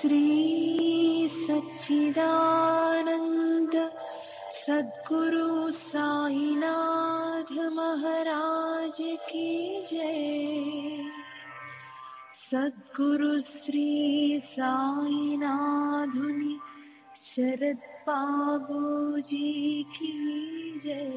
श्री सच्चिदानंद सद्गुरु साईनाथ महाराज की जय। सद्गुरु श्री साईनाथुनि शरद बाबू जी की जय।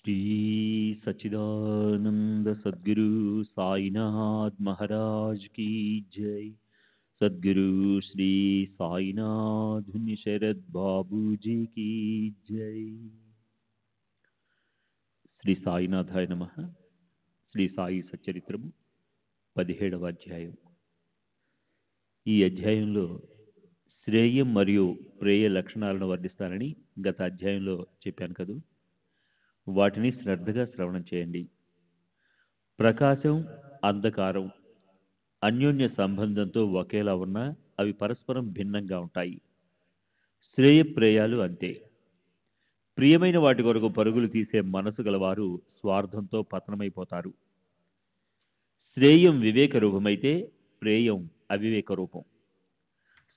श्री सच्चिदानंद सद्गुरु साईनाथ महाराज की जय। सद्गुरु श्री साईनाथ शरद बाबू जी की जय। శ్రీ సాయినాథాయ నమః. శ్రీ సాయి సచ్చరిత్రము 17వ అధ్యాయం. ఈ అధ్యాయంలో శ్రేయం మరియు ప్రేయ లక్షణాలను వర్ణిస్తానని గత అధ్యాయంలో చెప్పాను కదూ. వాటిని శ్రద్ధగా శ్రవణం చేయండి. ప్రకాశం, అంధకారం అన్యోన్య సంబంధంతో ఒకేలా ఉన్నా అవి పరస్పరం భిన్నంగా ఉంటాయి. శ్రేయప్రేయాలు అంతే. ప్రియమైన వాటి కొరకు పరుగులు తీసే మనసు గలవారు స్వార్థంతో పతనమైపోతారు. శ్రేయం వివేక రూపమైతే ప్రేయం అవివేక రూపం.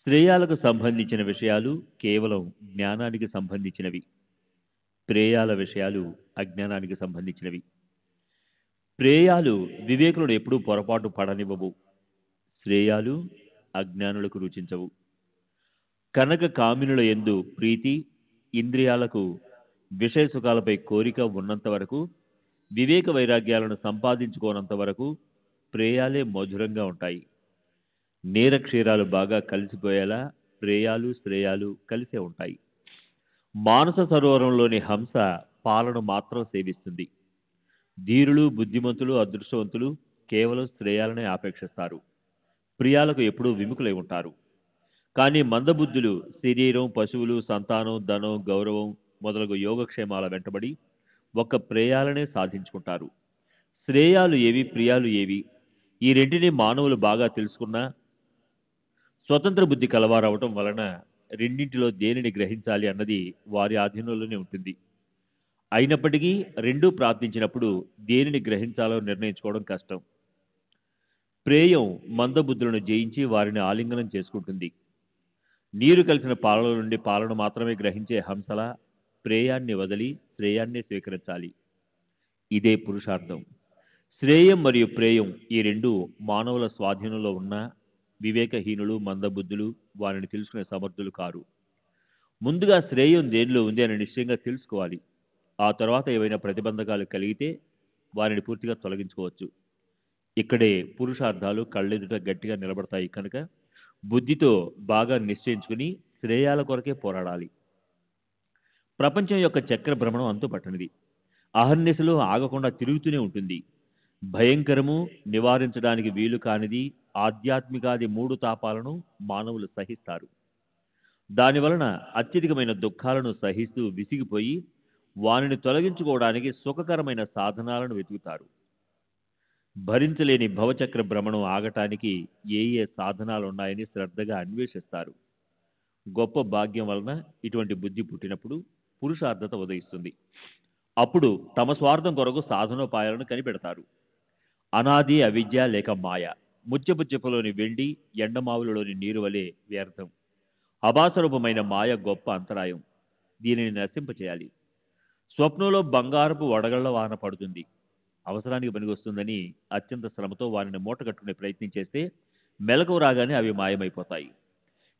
శ్రేయాలకు సంబంధించిన విషయాలు కేవలం జ్ఞానానికి సంబంధించినవి. ప్రేయాల విషయాలు అజ్ఞానానికి సంబంధించినవి. ప్రేయాలు వివేకులను ఎప్పుడూ పొరపాటు పడనివ్వవు. శ్రేయాలు అజ్ఞానులకు రుచించవు. కనక కామినుల యందు ప్రీతి, ఇంద్రియాలకు విషయ సుఖాలపై కోరిక ఉన్నంత వరకు, వివేక వైరాగ్యాలను సంపాదించుకోనంత వరకు ప్రేయాలే మధురంగా ఉంటాయి. నీరక్షీరాలు బాగా కలిసిపోయేలా ప్రేయాలు శ్రేయాలు కలిసే ఉంటాయి. మానస సరోవరంలోని హంస పాలను మాత్రం సేవిస్తుంది. ధీరులు, బుద్ధిమంతులు, అదృష్టవంతులు కేవలం శ్రేయాలనే ఆపేక్షిస్తారు. ప్రియాలకు ఎప్పుడూ విముఖులై ఉంటారు. కానీ మందబుద్ధులు శరీరం, పశువులు, సంతానం, ధనం, గౌరవం మొదలగు యోగక్షేమాల వెంటబడి ఒక్క ప్రేయాలనే సాధించుకుంటారు. శ్రేయాలు ఏవి, ప్రియాలు ఏవి, ఈ రెంటిని మానవులు బాగా తెలుసుకున్నా స్వతంత్ర బుద్ధి కలవారవటం వలన రెండింటిలో దేనిని గ్రహించాలి అన్నది వారి ఆధీనంలోనే ఉంటుంది. అయినప్పటికీ రెండూ ప్రాప్తించినప్పుడు దేనిని గ్రహించాలో నిర్ణయించుకోవడం కష్టం. ప్రేయం మందబుద్ధులను జయించి వారిని ఆలింగనం చేసుకుంటుంది. నీరు కలిసిన పాలన నుండి పాలను మాత్రమే గ్రహించే హంసల ప్రేయాన్ని వదిలి శ్రేయాన్నే స్వీకరించాలి. ఇదే పురుషార్థం. శ్రేయం మరియు ప్రేయం ఈ రెండు మానవుల స్వాధీనంలో ఉన్న వివేకహీనులు, మందబుద్ధులు వారిని తెలుసుకునే సమర్థులు కారు. ముందుగా శ్రేయం దేనిలో ఉంది అని నిశ్చయంగా తెలుసుకోవాలి. ఆ తర్వాత ఏవైనా ప్రతిబంధకాలు కలిగితే వారిని పూర్తిగా తొలగించుకోవచ్చు. ఇక్కడే పురుషార్థాలు కళ్ళెదుట గట్టిగా నిలబడతాయి కనుక బుద్ధితో బాగా నిశ్చయించుకుని శ్రేయాల కొరకే పోరాడాలి. ప్రపంచం యొక్క చక్ర భ్రమణం అంతుపట్టనిది. అహర్నిశలు ఆగకుండా తిరుగుతూనే ఉంటుంది. భయంకరము, నివారించడానికి వీలు కానిది ఆధ్యాత్మికాది మూడు తాపాలను మానవులు సహిస్తారు. దానివలన అత్యధికమైన దుఃఖాలను సహిస్తూ విసిగిపోయి వానిని తొలగించుకోవడానికి సుఖకరమైన సాధనాలను వెతుకుతారు. భరించలేని భవచక్ర భ్రమణం ఆగటానికి ఏ ఏ సాధనాలున్నాయని శ్రద్ధగా అన్వేషిస్తారు. గొప్ప భాగ్యం వలన ఇటువంటి బుద్ధి పుట్టినప్పుడు పురుషార్థత ఉదయిస్తుంది. అప్పుడు తమ స్వార్థం కొరకు సాధనోపాయాలను కనిపెడతారు. అనాది అవిద్య లేక మాయ ముత్యపు చెప్పులోని వెండి, ఎండమావులలోని నీరు వలె వ్యర్థం. అభాసరూపమైన మాయ గొప్ప అంతరాయం. దీనిని నశింపచేయాలి. స్వప్నంలో బంగారపు వడగళ్ల వాన పడుతుంది. అవసరానికి పనికొస్తుందని అత్యంత శ్రమతో వారిని మూటగట్టుకునే ప్రయత్నం చేస్తే మెలకు రాగానే అవి మాయమైపోతాయి.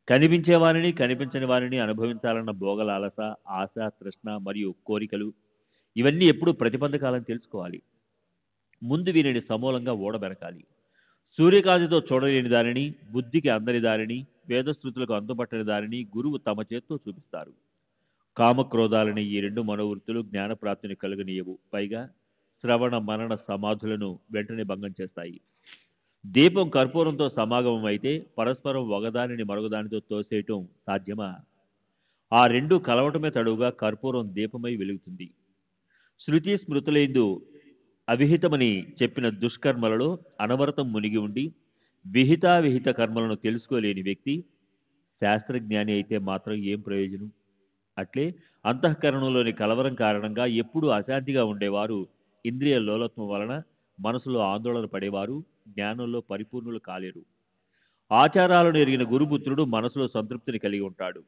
కనిపించే వారిని, కనిపించని వారిని అనుభవించాలన్న భోగలాలస, ఆశ, తృష్ణ మరియు కోరికలు ఇవన్నీ ఎప్పుడూ ప్రతిబంధకాలని తెలుసుకోవాలి. ముందు వీరిని సమూలంగా ఓడబెరకాలి. సూర్యకాంతితో చూడలేని దానిని, బుద్ధికి అందని దానిని, వేదశృతులకు అందుబట్టని దానిని గురువు తమ చేత్తో చూపిస్తారు. కామక్రోధాలని ఈ రెండు మనోవృత్తులు జ్ఞానప్రాప్తిని కలుగనీయవు. పైగా శ్రవణ, మనన సమాధులను వెంటనే భంగం చేస్తాయి. దీపం కర్పూరంతో సమాగమం అయితే పరస్పరం ఒకదానిని మరొకదానితో తోసేయటం సాధ్యమా? ఆ రెండు కలవటమే తడువుగా కర్పూరం దీపమై వెలుగుతుంది. శృతి స్మృతులందు అవిహితమని చెప్పిన దుష్కర్మలలో అనవరతం మునిగి ఉండి విహితావిహిత కర్మలను తెలుసుకోలేని వ్యక్తి శాస్త్రజ్ఞాని అయితే మాత్రం ఏం ప్రయోజనం? అట్లే అంతఃకరణంలోని కలవరం కారణంగా ఎప్పుడూ అశాంతిగా ఉండేవారు, ఇంద్రియ లోలత్వం వలన మనసులో ఆందోళన పడేవారు జ్ఞానంలో పరిపూర్ణులు కాలేరు. ఆచారాలను ఎరిగిన గురుపుత్రుడు మనసులో సంతృప్తిని కలిగి ఉంటాడు.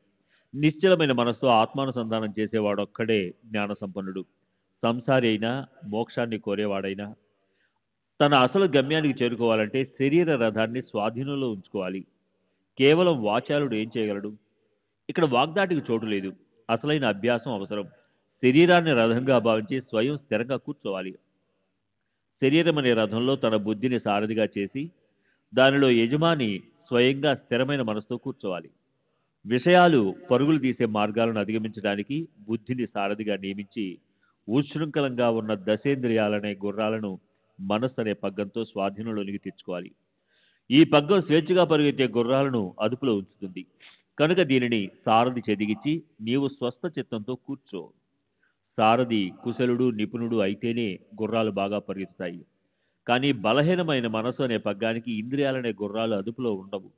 నిశ్చలమైన మనసుతో ఆత్మానుసంధానం చేసేవాడొక్కడే జ్ఞాన సంపన్నుడు. సంసారి అయినా, మోక్షాన్ని కోరేవాడైనా తన అసలు గమ్యానికి చేరుకోవాలంటే శరీర రథాన్ని స్వాధీనంలో ఉంచుకోవాలి. కేవలం వాచాలుడు ఏం చేయగలడు? ఇక్కడ వాగ్దాటికి చోటు లేదు. అసలైన అభ్యాసం అవసరం. శరీరాన్ని రథంగా భావించి స్వయం స్థిరంగా కూర్చోవాలి. శరీరం అనే రథంలో తన బుద్ధిని సారథిగా చేసి దానిలో యజమాని స్వయంగా స్థిరమైన మనసుతో కూర్చోవాలి. విషయాలు పరుగులు తీసే మార్గాలను అధిగమించడానికి బుద్ధిని సారథిగా నియమించి ఉశృంఖలంగా ఉన్న దశేంద్రియాలనే గుర్రాలను మనస్సు అనే పగ్గంతో స్వాధీనంలోనికి తెచ్చుకోవాలి. ఈ పగ్గం స్వేచ్ఛగా పరిగెత్తే గుర్రాలను అదుపులో ఉంచుతుంది. కనుక దీనిని సారథి చెదిగించి నీవు స్వస్థ చిత్తంతో కూర్చో. సారథి కుశలుడు, నిపుణుడు అయితేనే గుర్రాలు బాగా పరిగెత్తుతాయి. కానీ బలహీనమైన మనసు అనే పగ్గానికి ఇంద్రియాలనే గుర్రాలు అదుపులో ఉండవు.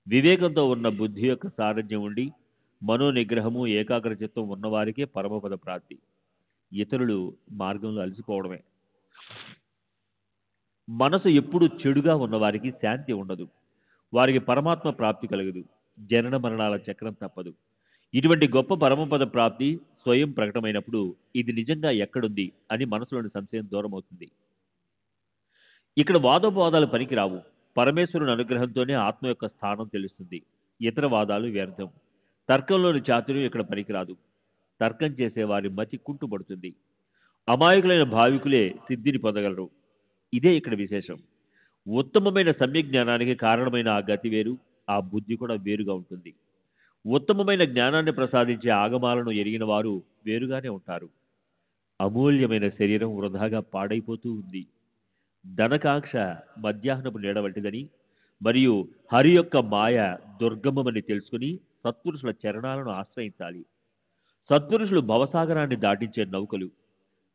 వివేకంతో ఉన్న బుద్ధి యొక్క సారథ్యం ఉండి మనోనిగ్రహము, ఏకాగ్ర చిత్తం ఉన్నవారికే పరమపద ప్రాప్తి. ఇతరులు మార్గంలో అలసిపోవడమే. మనసు ఎప్పుడు చెడుగా ఉన్నవారికి శాంతి ఉండదు. వారికి పరమాత్మ ప్రాప్తి కలగదు. జనన మరణాల చక్రం తప్పదు. ఇటువంటి గొప్ప పరమపద ప్రాప్తి స్వయం ప్రకటమైనప్పుడు ఇది నిజంగా ఎక్కడుంది అని మనసులోని సంశయం దూరం అవుతుంది. ఇక్కడ వాదోపవాదాలు పనికిరావు. పరమేశ్వరుని అనుగ్రహంతోనే ఆత్మ యొక్క స్థానం తెలుస్తుంది. ఇతర వాదాలు వ్యర్థం. తర్కంలోని చాతుర్యం ఇక్కడ పనికిరాదు. తర్కం చేసే వారి మతి కుంటుపడుతుంది. అమాయకులైన భావికులే సిద్ధిని పొందగలరు. ఇదే ఇక్కడ విశేషం. ఉత్తమమైన సమ్యక్ జ్ఞానానికి కారణమైన ఆ గతి వేరు, ఆ బుద్ధి కూడా వేరుగా ఉంటుంది. ఉత్తమమైన జ్ఞానాన్ని ప్రసాదించే ఆగమాలను ఎరిగిన వారు వేరుగానే ఉంటారు. అమూల్యమైన శరీరం వృధాగా పాడైపోతూ ఉంది. ధనకాంక్ష మధ్యాహ్నపు నీడ వంటిదని మరియు హరి యొక్క మాయ దుర్గమమని తెలుసుకుని సత్పురుషుల చరణాలను ఆశ్రయించాలి. సత్పురుషులు భవసాగరాన్ని దాటించే నౌకలు.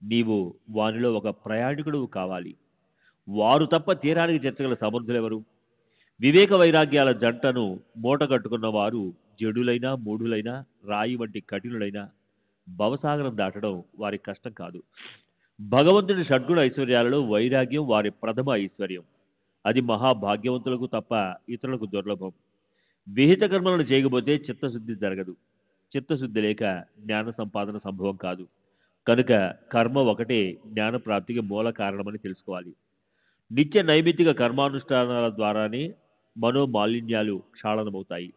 నీవు వానిలో ఒక ప్రయాణికుడు కావాలి. వారు తప్ప తీరానికి చేర్చగల సమర్థులెవరు? వివేక వైరాగ్యాల జంటను మూటగట్టుకున్న వారు జడులైనా మూఢులైనా రాయి వంటి కఠినులైనా భవసాగరం దాటడం వారి కష్టం కాదు. భగవంతుని షడ్గుణ ఐశ్వర్యాలలో వైరాగ్యం వారి ప్రథమ ఐశ్వర్యం. అది మహాభాగ్యవంతులకు తప్ప ఇతరులకు దుర్లభం. విహిత కర్మలను చేయకపోతే చిత్తశుద్ధి జరగదు. చిత్తశుద్ధి లేక జ్ఞాన సంపాదన సంభవం కాదు. కనుక కర్మ ఒకటే జ్ఞాన ప్రాప్తికి మూల కారణమని తెలుసుకోవాలి. నిత్య నైమిత్తిక కర్మానుష్ఠానాల ద్వారానే మనోమాలిన్యాలు క్షాళనమవుతాయి.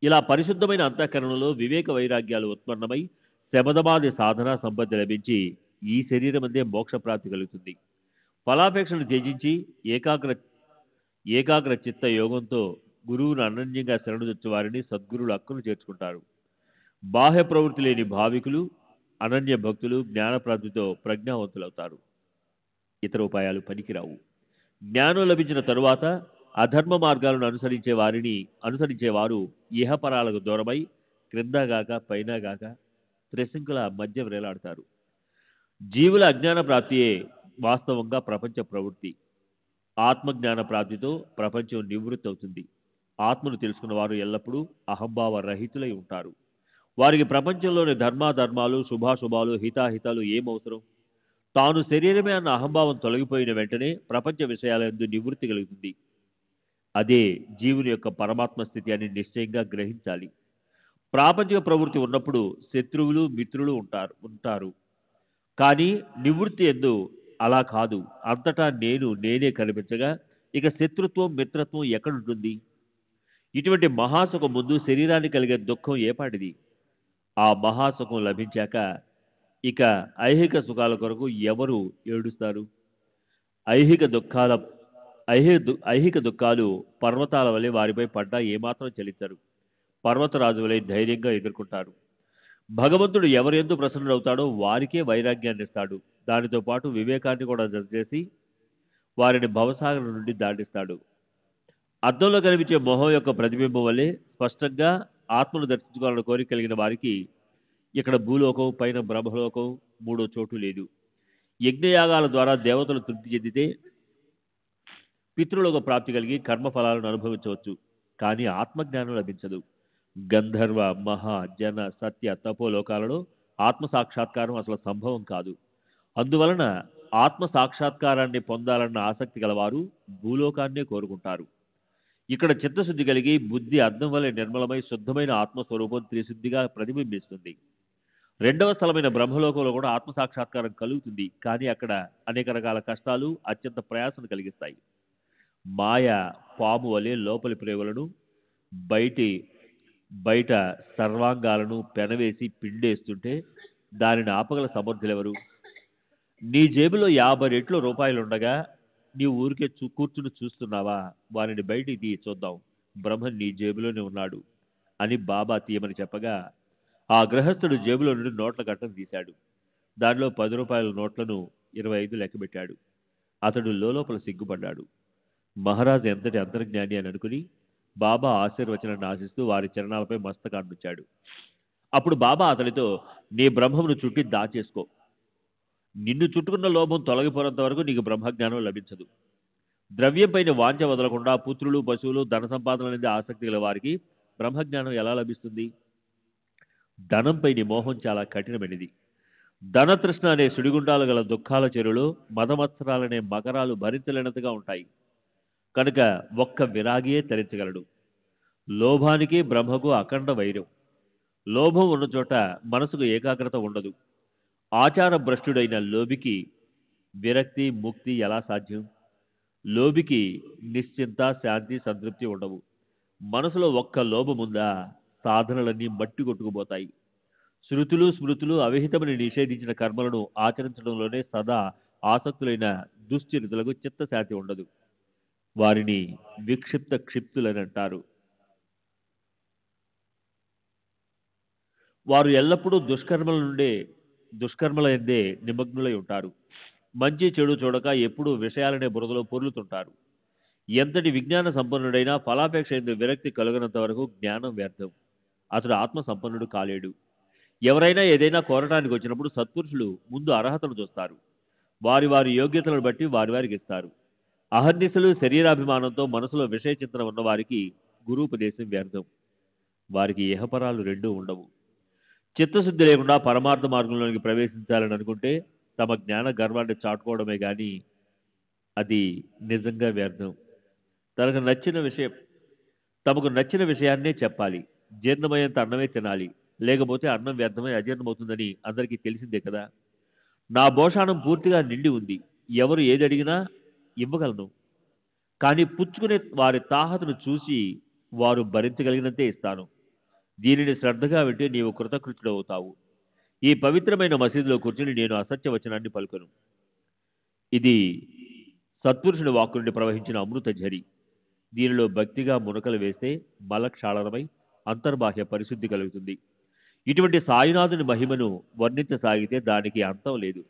ఇలా పరిశుద్ధమైన అంతఃకరణలో వివేక వైరాగ్యాలు ఉత్పన్నమై శమదమాది సాధనా సంపత్తి లభించి ఈ శరీరమందే మోక్షప్రాప్తి కలుగుతుంది. ఫలాపేక్షను త్యజించి ఏకాగ్ర చిత్త యోగంతో గురువును అనన్యంగా శరణుజొచ్చు వారిని సద్గురువులు అక్కును చేర్చుకుంటారు. బాహ్య ప్రవృత్తి లేని భావికులు అనన్య భక్తులు జ్ఞానప్రాప్తితో ప్రజ్ఞావంతులవుతారు. ఇతర ఉపాయాలు పనికిరావు. జ్ఞానం లభించిన తరువాత అధర్మ మార్గాలను అనుసరించే వారు ఇహపరాలకు దూరమై క్రిందగాక పైనగాక త్రిశంకుల మధ్య వ్రేలాడతారు. జీవుల అజ్ఞాన ప్రాప్తియే వాస్తవంగా ప్రపంచ ప్రవృత్తి. ఆత్మజ్ఞాన ప్రాప్తితో ప్రపంచం నివృత్తి అవుతుంది. ఆత్మను తెలుసుకున్న వారు ఎల్లప్పుడూ అహంభావ రహితులై ఉంటారు. వారికి ప్రపంచంలోని ధర్మాధర్మాలు శుభాశుభాలు హితాహితాలు ఏమవసరం? తాను శరీరమే అన్న అహంభావం తొలగిపోయిన వెంటనే ప్రపంచ విషయాలందు నివృత్తి కలుగుతుంది. అదే జీవుని యొక్క పరమాత్మ స్థితి అని నిశ్చయంగా గ్రహించాలి. ప్రాపంచిక ప్రవృత్తి ఉన్నప్పుడు శత్రువులు మిత్రులు ఉంటారు. కానీ నివృత్తి ఎందు అలా కాదు. అంతటా నేనే కనిపించగా ఇక శత్రుత్వం మిత్రత్వం ఎక్కడుంటుంది? ఇటువంటి మహాసుఖం ముందు శరీరానికి కలిగే దుఃఖం ఏపాటిది? ఆ మహాసుఖం లభించాక ఇక ఐహిక సుఖాల కొరకు ఎవరు ఏడుస్తారు? ఐహిక దుఃఖాలు పర్వతాల వలె వారిపై పడ్డా ఏమాత్రం చలించరు. పర్వతరాజు వలె ధైర్యంగా ఎదుర్కొంటారు. భగవంతుడు ఎవరెందు ప్రసన్నుడవుతాడో వారికే వైరాగ్యాన్ని ఇస్తాడు. దానితో పాటు వివేకాన్ని కూడా జతచేసి వారిని భవసాగరం నుండి దాటిస్తాడు. అద్దంలో కనిపించే మొహం యొక్క ప్రతిబింబం వల్లే స్పష్టంగా ఆత్మను దర్శించుకోవాలని కోరిక కలిగిన వారికి ఇక్కడ భూలోకం పైన బ్రహ్మలోకం మూడో చోటు లేదు. యజ్ఞయాగాల ద్వారా దేవతలు తృప్తి చెందితే పితృలోక ప్రాప్తి కలిగి కర్మఫలాలను అనుభవించవచ్చు. కానీ ఆత్మజ్ఞానం లభించదు. గంధర్వ మహా జన సత్య తపోలోకాలలో ఆత్మ సాక్షాత్కారం అసలు సంభవం కాదు. అందువలన ఆత్మ సాక్షాత్కారాన్ని పొందాలన్న ఆసక్తి గలవారు భూలోకాన్నే కోరుకుంటారు. ఇక్కడ చిత్తశుద్ధి కలిగి బుద్ధి అద్దం వలె నిర్మలమై శుద్ధమైన ఆత్మస్వరూపం త్రిశుద్ధిగా ప్రతిబింబిస్తుంది. రెండవ స్థలమైన బ్రహ్మలోకంలో కూడా ఆత్మ సాక్షాత్కారం కలుగుతుంది. కానీ అక్కడ అనేక రకాల కష్టాలు అత్యంత ప్రయాసను కలిగిస్తాయి. మాయ పాము వలె లోపలి ప్రేమలను బయట సర్వాంగాలను పెనవేసి పిండేస్తుంటే దానిని ఆపగల సమర్థులెవరు? నీ జేబులో 50 రెట్లు రూపాయలుండగా నీ ఊరికే కూర్చుని చూస్తున్నావా? వారిని బయటికి తీయి చూద్దాం. బ్రహ్మ నీ జేబులోనే ఉన్నాడు అని బాబా తీయమని చెప్పగా ఆ గృహస్థుడు జేబులో నుండి నోట్ల కట్టను తీశాడు. దానిలో 10 రూపాయల నోట్లను 25 లెక్కబెట్టాడు. అతడు లోపల సిగ్గుపడ్డాడు. మహారాజు ఎంతటి అంతర్జ్ఞాని అని అనుకుని బాబా ఆశీర్వచనాన్ని ఆశిస్తూ వారి చరణాలపై మస్తకాన్నుంచాడు. అప్పుడు బాబా అతనితో, నీ బ్రహ్మమును చుట్టి దాచేసుకో. నిన్ను చుట్టుకున్న లోభం తొలగిపోనంత వరకు నీకు బ్రహ్మజ్ఞానం లభించదు. ద్రవ్యంపైన వాంఛ వదలకుండా పుత్రులు పశువులు ధన సంపాదన అనేది ఆసక్తి గల వారికి బ్రహ్మజ్ఞానం ఎలా లభిస్తుంది? ధనంపై నీ మోహం చాలా కఠినమైనది. ధనతృష్ణ అనే సుడిగుండాలు గల దుఃఖాల చెరువులో మదమత్సరాలనే మకరాలు భరించలేనంతగా ఉంటాయి. కనుక ఒక్క విరాగియే తరించగలడు. లోభానికి బ్రహ్మకు అఖండ వైరం. లోభం ఉన్న చోట మనసుకు ఏకాగ్రత ఉండదు. ఆచార భ్రష్టుడైన లోభికి విరక్తి ముక్తి ఎలా సాధ్యం? లోభికి నిశ్చింత శాంతి సంతృప్తి ఉండవు. మనసులో ఒక్క లోభముందా సాధనలన్నీ మట్టి కొట్టుకుపోతాయి. శృతులు స్మృతులు అవిహితమని నిషేధించిన కర్మలను ఆచరించడంలోనే సదా ఆసక్తులైన దుశ్చరితులకు చిత్తశాంతి ఉండదు. వారిని విక్షిప్త క్షిప్తులని అంటారు. వారు ఎల్లప్పుడూ దుష్కర్మల ఎందే నిమగ్నులై ఉంటారు. మంచి చెడు చూడక ఎప్పుడూ విషయాలనే బురదలో పొర్లుతుంటారు. ఎంతటి విజ్ఞాన సంపన్నుడైనా ఫలాపేక్ష ఎందు విరక్తి కలుగనంత వరకు జ్ఞానం వ్యర్థం. అతడు ఆత్మ సంపన్నుడు కాలేడు. ఎవరైనా ఏదైనా కోరటానికి వచ్చినప్పుడు సత్పురుషులు ముందు అర్హతను చూస్తారు. వారి వారి యోగ్యతలను బట్టి వారి వారికి ఇస్తారు. అహర్నిశలు శరీరాభిమానంతో మనసులో విషయ చింతన ఉన్నవారికి గురూపదేశం వ్యర్థం. వారికి ఇహపరాలు రెండూ ఉండవు. చిత్తశుద్ధి లేకుండా పరమార్థ మార్గంలోనికి ప్రవేశించాలని అనుకుంటే తమ జ్ఞాన గర్వాన్ని చాటుకోవడమే గాని అది నిజంగా వ్యర్థం. తమకు నచ్చిన విషయాన్నే చెప్పాలి. జీర్ణమయ్యేంత అన్నమే తినాలి. లేకపోతే అన్నం వ్యర్థమై అజీర్ణమవుతుందని అందరికీ తెలిసిందే కదా. నా భోషాణం పూర్తిగా నిండి ఉంది. ఎవరు ఏది అడిగినా ఇవ్వగలను. కానీ పుచ్చుకునే వారి తాహతను చూసి వారు భరించగలిగినంతే ఇస్తాను. దీనిని శ్రద్ధగా వింటే నీవు కృతకృత్యుడవుతావు. ఈ పవిత్రమైన మసీదులో కూర్చుని నేను అసత్య వచనాన్ని పలుకను. ఇది సత్పురుషుని వాక్కు నుండి ప్రవహించిన అమృత ఝరి. దీనిలో భక్తిగా మునకలు వేస్తే మలక్షాళనమై అంతర్బాహ్య పరిశుద్ధి కలుగుతుంది. ఇటువంటి సాయినాథుని మహిమను వర్ణించసాగితే దానికి అంతం లేదు.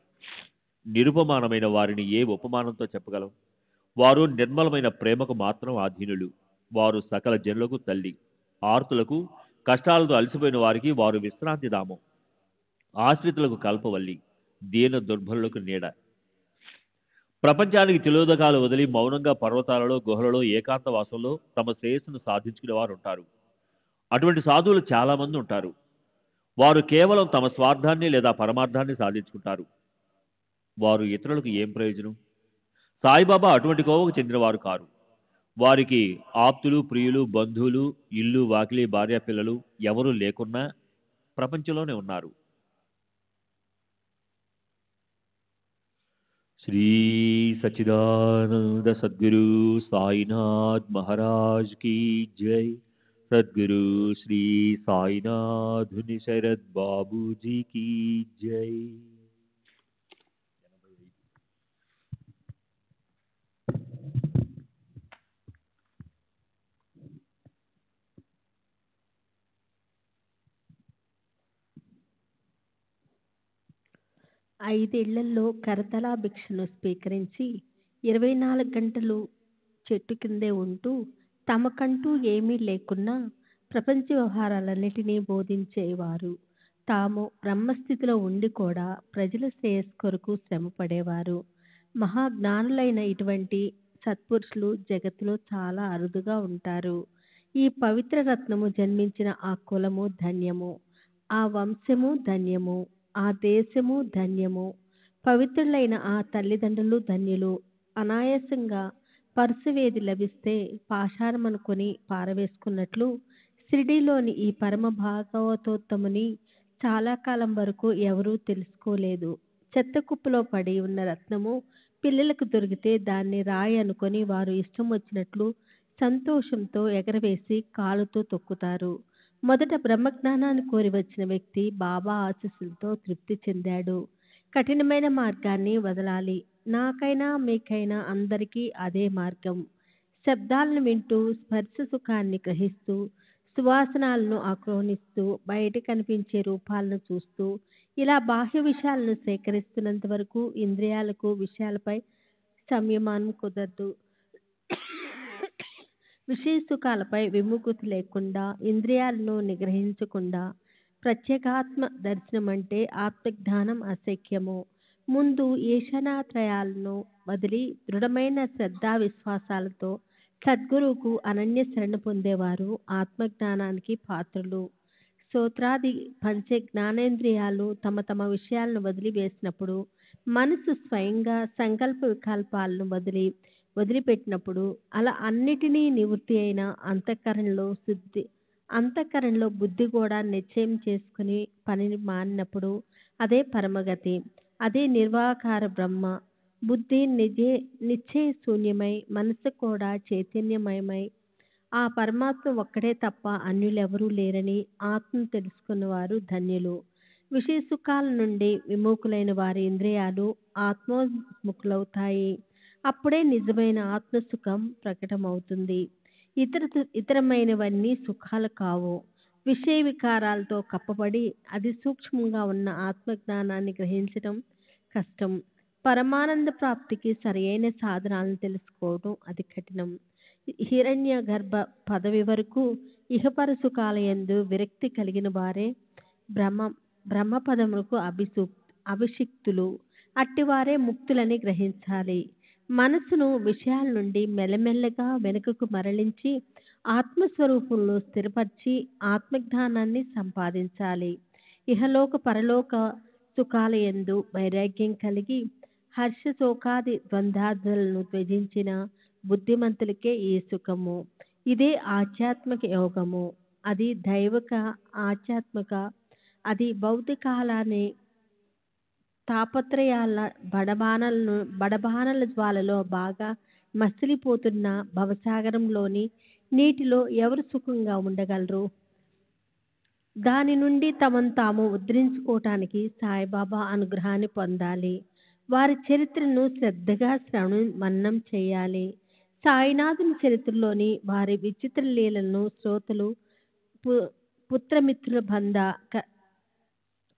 నిరుపమానమైన వారిని ఏ ఉపమానంతో చెప్పగలం? వారు నిర్మలమైన ప్రేమకు మాత్రం ఆధీనులు. వారు సకల జనులకు తల్లి. ఆర్తులకు, కష్టాలతో అలసిపోయిన వారికి వారు విశ్రాంతి ధామం. ఆశ్రితులకు కల్పవల్లి, దీన దుర్బలులకు నీడ. ప్రపంచానికి తిలోదకాలు వదిలి మౌనంగా పర్వతాలలో, గుహలలో, ఏకాంత వాసంలో తమ శ్రేయస్సును సాధించుకునే వారు ఉంటారు. అటువంటి సాధువులు చాలా మంది ఉంటారు. వారు కేవలం తమ స్వార్థాన్ని లేదా పరమార్థాన్ని సాధించుకుంటారు. వారు ఇతరులకు ఏం ప్రయోజనం? సాయిబాబా అటువంటి కోవకు చెందినవారు కారు. వారికి ఆప్తులు, ప్రియులు, బంధువులు, ఇల్లు, వాకిలి, భార్య, పిల్లలు ఎవరూ లేకున్నా ప్రపంచంలోనే ఉన్నారు. శ్రీ సచ్చిదానంద సద్గురు సాయినాథ్ మహారాజ్ की जय. सद्गुरु श्री साईनाथुनि शरद बाबू जी की जय. ఐదేళ్లలో కరతలా భిక్షను స్వీకరించి 24 గంటలు చెట్టు కిందే ఉంటూ తమకంటూ ఏమీ లేకున్నా ప్రపంచ వ్యవహారాలన్నిటినీ బోధించేవారు. తాము బ్రహ్మస్థితిలో ఉండి కూడా ప్రజల శ్రేయస్సు కొరకు శ్రమపడేవారు. మహాజ్ఞానులైన ఇటువంటి సత్పురుషులు జగత్తులో చాలా అరుదుగా ఉంటారు. ఈ పవిత్ర రత్నము జన్మించిన ఆ కులము ధన్యము, ఆ వంశము ధన్యము, ఆ దేశము ధన్యము. పవిత్రులైన ఆ తల్లిదండ్రులు ధన్యులు. అనాయాసంగా పరుసవేది లభిస్తే పాషాణమనుకొని పారవేసుకున్నట్లు షిరిడీలోని ఈ పరమ భాగవతోత్తముని చాలా కాలం వరకు ఎవరూ తెలుసుకోలేదు. చెత్త కుప్పలో పడి ఉన్న రత్నము పిల్లలకు దొరికితే దాన్ని రాయి అనుకొని వారు ఇష్టం వచ్చినట్లు సంతోషంతో ఎగరవేసి కాలుతో తొక్కుతారు. మొదట బ్రహ్మజ్ఞానాన్ని కోరి వచ్చిన వ్యక్తి బాబా ఆశీస్సులతో తృప్తి చెందాడు. కఠినమైన మార్గాన్ని వదలాలి. నాకైనా మీకైనా అందరికీ అదే మార్గం. శబ్దాలను వింటూ, స్పర్శ సుఖాన్ని గ్రహిస్తూ, సువాసనాలను ఆక్రోనిస్తూ, బయట కనిపించే రూపాలను చూస్తూ, ఇలా బాహ్య విషయాలను సేకరిస్తున్నంత వరకు ఇంద్రియాలకు విషయాలపై సంయమనం కుదరదు. విషయ సుఖాలపై విముఖత లేకుండా, ఇంద్రియాలను నిగ్రహించకుండా ప్రత్యేగాత్మ దర్శనం అంటే ఆత్మజ్ఞానం అశక్యము. ముందు ఈశానాత్రయాలను వదిలి దృఢమైన శ్రద్ధా విశ్వాసాలతో సద్గురువుకు అనన్య శరణ పొందేవారు ఆత్మజ్ఞానానికి పాత్రులు. శ్రోత్రాది పంచ జ్ఞానేంద్రియాలు తమ తమ విషయాలను వదిలివేసినప్పుడు, మనసు స్వయంగా సంకల్ప వికల్పాలను వదిలిపెట్టినప్పుడు, అలా అన్నిటినీ నివృత్తి అయిన అంతఃకరణలో బుద్ధి కూడా నిశ్చయం చేసుకుని పనిని మానినప్పుడు అదే పరమగతి, అదే నిర్వాకార బ్రహ్మ. బుద్ధి నిశ్చయ శూన్యమై, మనసు కూడా చైతన్యమయమై ఆ పరమాత్మ ఒక్కడే తప్ప అన్యులెవరూ లేరని ఆత్మను తెలుసుకున్నవారు ధన్యులు. విషయ సుఖాల నుండి విముఖులైన వారి ఇంద్రియాలు ఆత్మోన్ముఖులవుతాయి. అప్పుడే నిజమైన ఆత్మసుఖం ప్రకటమవుతుంది. ఇతరమైనవన్నీ సుఖాలు కావు. విషయ వికారాలతో కప్పబడి అది సూక్ష్మంగా ఉన్న ఆత్మజ్ఞానాన్ని గ్రహించడం కష్టం. పరమానంద ప్రాప్తికి సరియైన సాధనాలను తెలుసుకోవడం అతి కఠినం. హిరణ్య గర్భ పదవి వరకు ఇహపర సుఖాలయందు విరక్తి కలిగిన వారే బ్రహ్మపదములకు అభిషిక్తులు. అట్టివారే ముక్తులని గ్రహించాలి. మనసును విషయాల నుండి మెల్లమెల్లగా వెనుకకు మరలించి ఆత్మస్వరూపంలో స్థిరపరిచి ఆత్మజ్ఞానాన్ని సంపాదించాలి. ఇహలోక పరలోక సుఖాలయందు వైరాగ్యం కలిగి హర్షశోకాది ద్వంద్వాదులను త్యజించిన బుద్ధిమంతులకే ఈ సుఖము. ఇదే ఆధ్యాత్మిక యోగము. అది దైవిక ఆధ్యాత్మిక. అది భౌతికాలనే తాపత్రయాల బడబానల జ్వాలలో బాగా మసిలిపోతున్న భవసాగరంలోని నీటిలో ఎవరు సుఖంగా ఉండగలరు? దాని నుండి తమను తాము ఉద్ధరించుకోవటానికి సాయిబాబా అనుగ్రహాన్ని పొందాలి. వారి చరిత్రను శ్రద్ధగా మననం చేయాలి. సాయినాథుని చరిత్రలోని వారి విచిత్ర లీలలను శ్రోతలు పుత్రమిత్రుల బంధ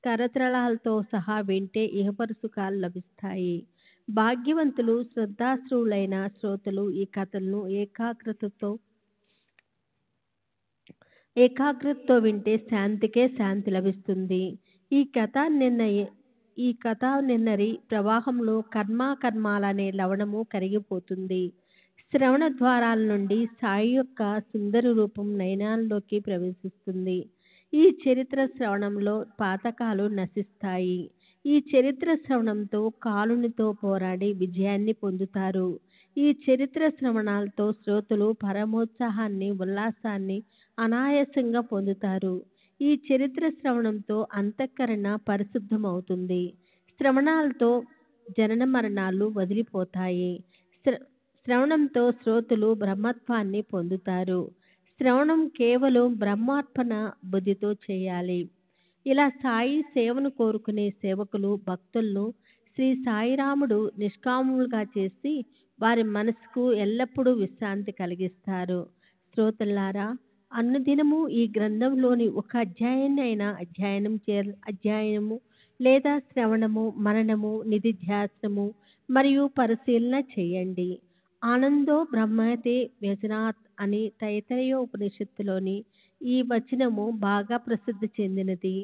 కరతలాలతో సహా వింటే ఇహపర సుఖాలు లభిస్తాయి. భాగ్యవంతులు శ్రద్ధాశ్రువులైన శ్రోతలు ఈ కథలను ఏకాగ్రతతో వింటే శాంతికే శాంతి లభిస్తుంది. ఈ కథ నిన్నరి ప్రవాహంలో కర్మాలనే లవణము కరిగిపోతుంది. శ్రవణ ద్వారాల నుండి సాయి యొక్క సుందర రూపం నయనాల్లోకి ప్రవేశిస్తుంది. ఈ చరిత్ర శ్రవణంలో పాతకాలు నశిస్తాయి. ఈ చరిత్ర శ్రవణంతో కాలునితో పోరాడి విజయాన్ని పొందుతారు. ఈ చరిత్ర శ్రవణాలతో శ్రోతలు పరమోత్సాహాన్ని ఉల్లాసాన్ని అనాయాసంగా పొందుతారు. ఈ చరిత్ర శ్రవణంతో అంతఃకరణ పరిశుద్ధమవుతుంది. శ్రవణాలతో జనన మరణాలు వదిలిపోతాయి. శ్రవణంతో శ్రోతలు బ్రహ్మత్వాన్ని పొందుతారు. శ్రవణం కేవలం బ్రహ్మార్పణ బుద్ధితో చేయాలి. ఇలా సాయి సేవను కోరుకునే సేవకులు భక్తులను శ్రీ సాయిరాముడు నిష్కాములుగా చేసి వారి మనసుకు ఎల్లప్పుడూ విశ్రాంతి కలిగిస్తారు. శ్రోతలారా, అనుదినము ఈ గ్రంథంలోని ఒక అధ్యాయాన్ని అయినా అధ్యయనము లేదా శ్రవణము, మననము, నిధిధ్యాసనము మరియు పరిశీలన చేయండి. ఆనందో బ్రహ్మతే వ్యజనాత్ అని తైత్తరీయ ఉపనిషత్తులోని ఈ వచనము బాగా ప్రసిద్ధి చెందినది.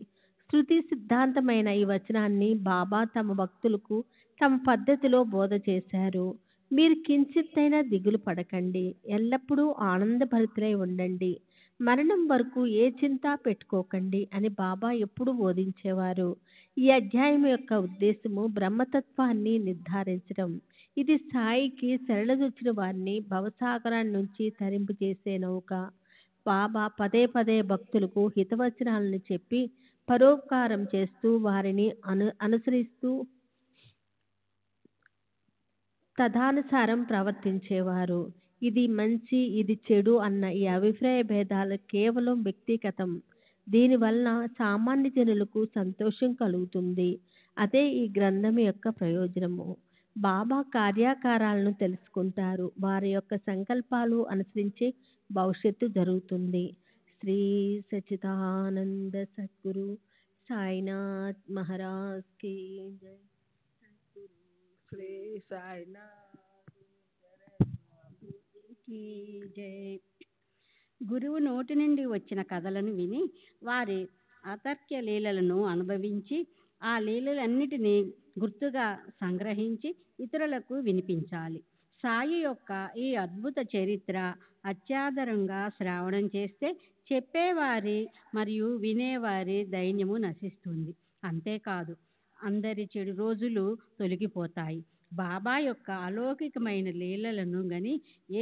శృతి సిద్ధాంతమైన ఈ వచనాన్ని బాబా తమ భక్తులకు తమ పద్ధతిలో బోధ చేశారు. మీరు కించిత్తైనా దిగులు పడకండి, ఎల్లప్పుడూ ఆనందభరితులై ఉండండి, మరణం వరకు ఏ చింత పెట్టుకోకండి అని బాబా ఎప్పుడు బోధించేవారు. ఈ అధ్యాయం యొక్క ఉద్దేశము బ్రహ్మతత్వాన్ని నిర్ధారించడం. ఇది సాయికి శరణుజొచ్చిన వారిని భవసాగరాన్ని నుంచి తరింపు చేసే నౌక. బాబా పదే పదే భక్తులకు హితవచనాలను చెప్పి పరోపకారం చేస్తూ వారిని అనుసరిస్తూ తదనుసారం ప్రవర్తించేవారు. ఇది మంచి, ఇది చెడు అన్న ఈ అభిప్రాయ భేదాలు కేవలం వ్యక్తిగతం. దీనివలన సామాన్య జనులకు సంతోషం కలుగుతుంది. అదే ఈ గ్రంథం యొక్క ప్రయోజనము. బాబా కార్యాకారాలను తెలుసుకుంటారు. వారి యొక్క సంకల్పాలు అనుసరించే భవిష్యత్తు జరుగుతుంది. శ్రీ సచ్చిదానంద సద్గురు సాయినాథ్ మహారాజ్ కి జై. శ్రీ సాయినాథ్ కి జై. గురువు నోటి నుండి వచ్చిన కథలను విని వారి అతర్క్య లీలలను అనుభవించి ఆ లీలలన్నిటినీ గుర్తుగా సంగ్రహించి ఇతరులకు వినిపించాలి. సాయి యొక్క ఈ అద్భుత చరిత్ర అత్యాదరంగా శ్రావణం చేస్తే చెప్పేవారి మరియు వినేవారి దైన్యము నశిస్తుంది. అంతేకాదు, అందరి చెడు రోజులు తొలగిపోతాయి. బాబా యొక్క అలౌకికమైన లీలలను గని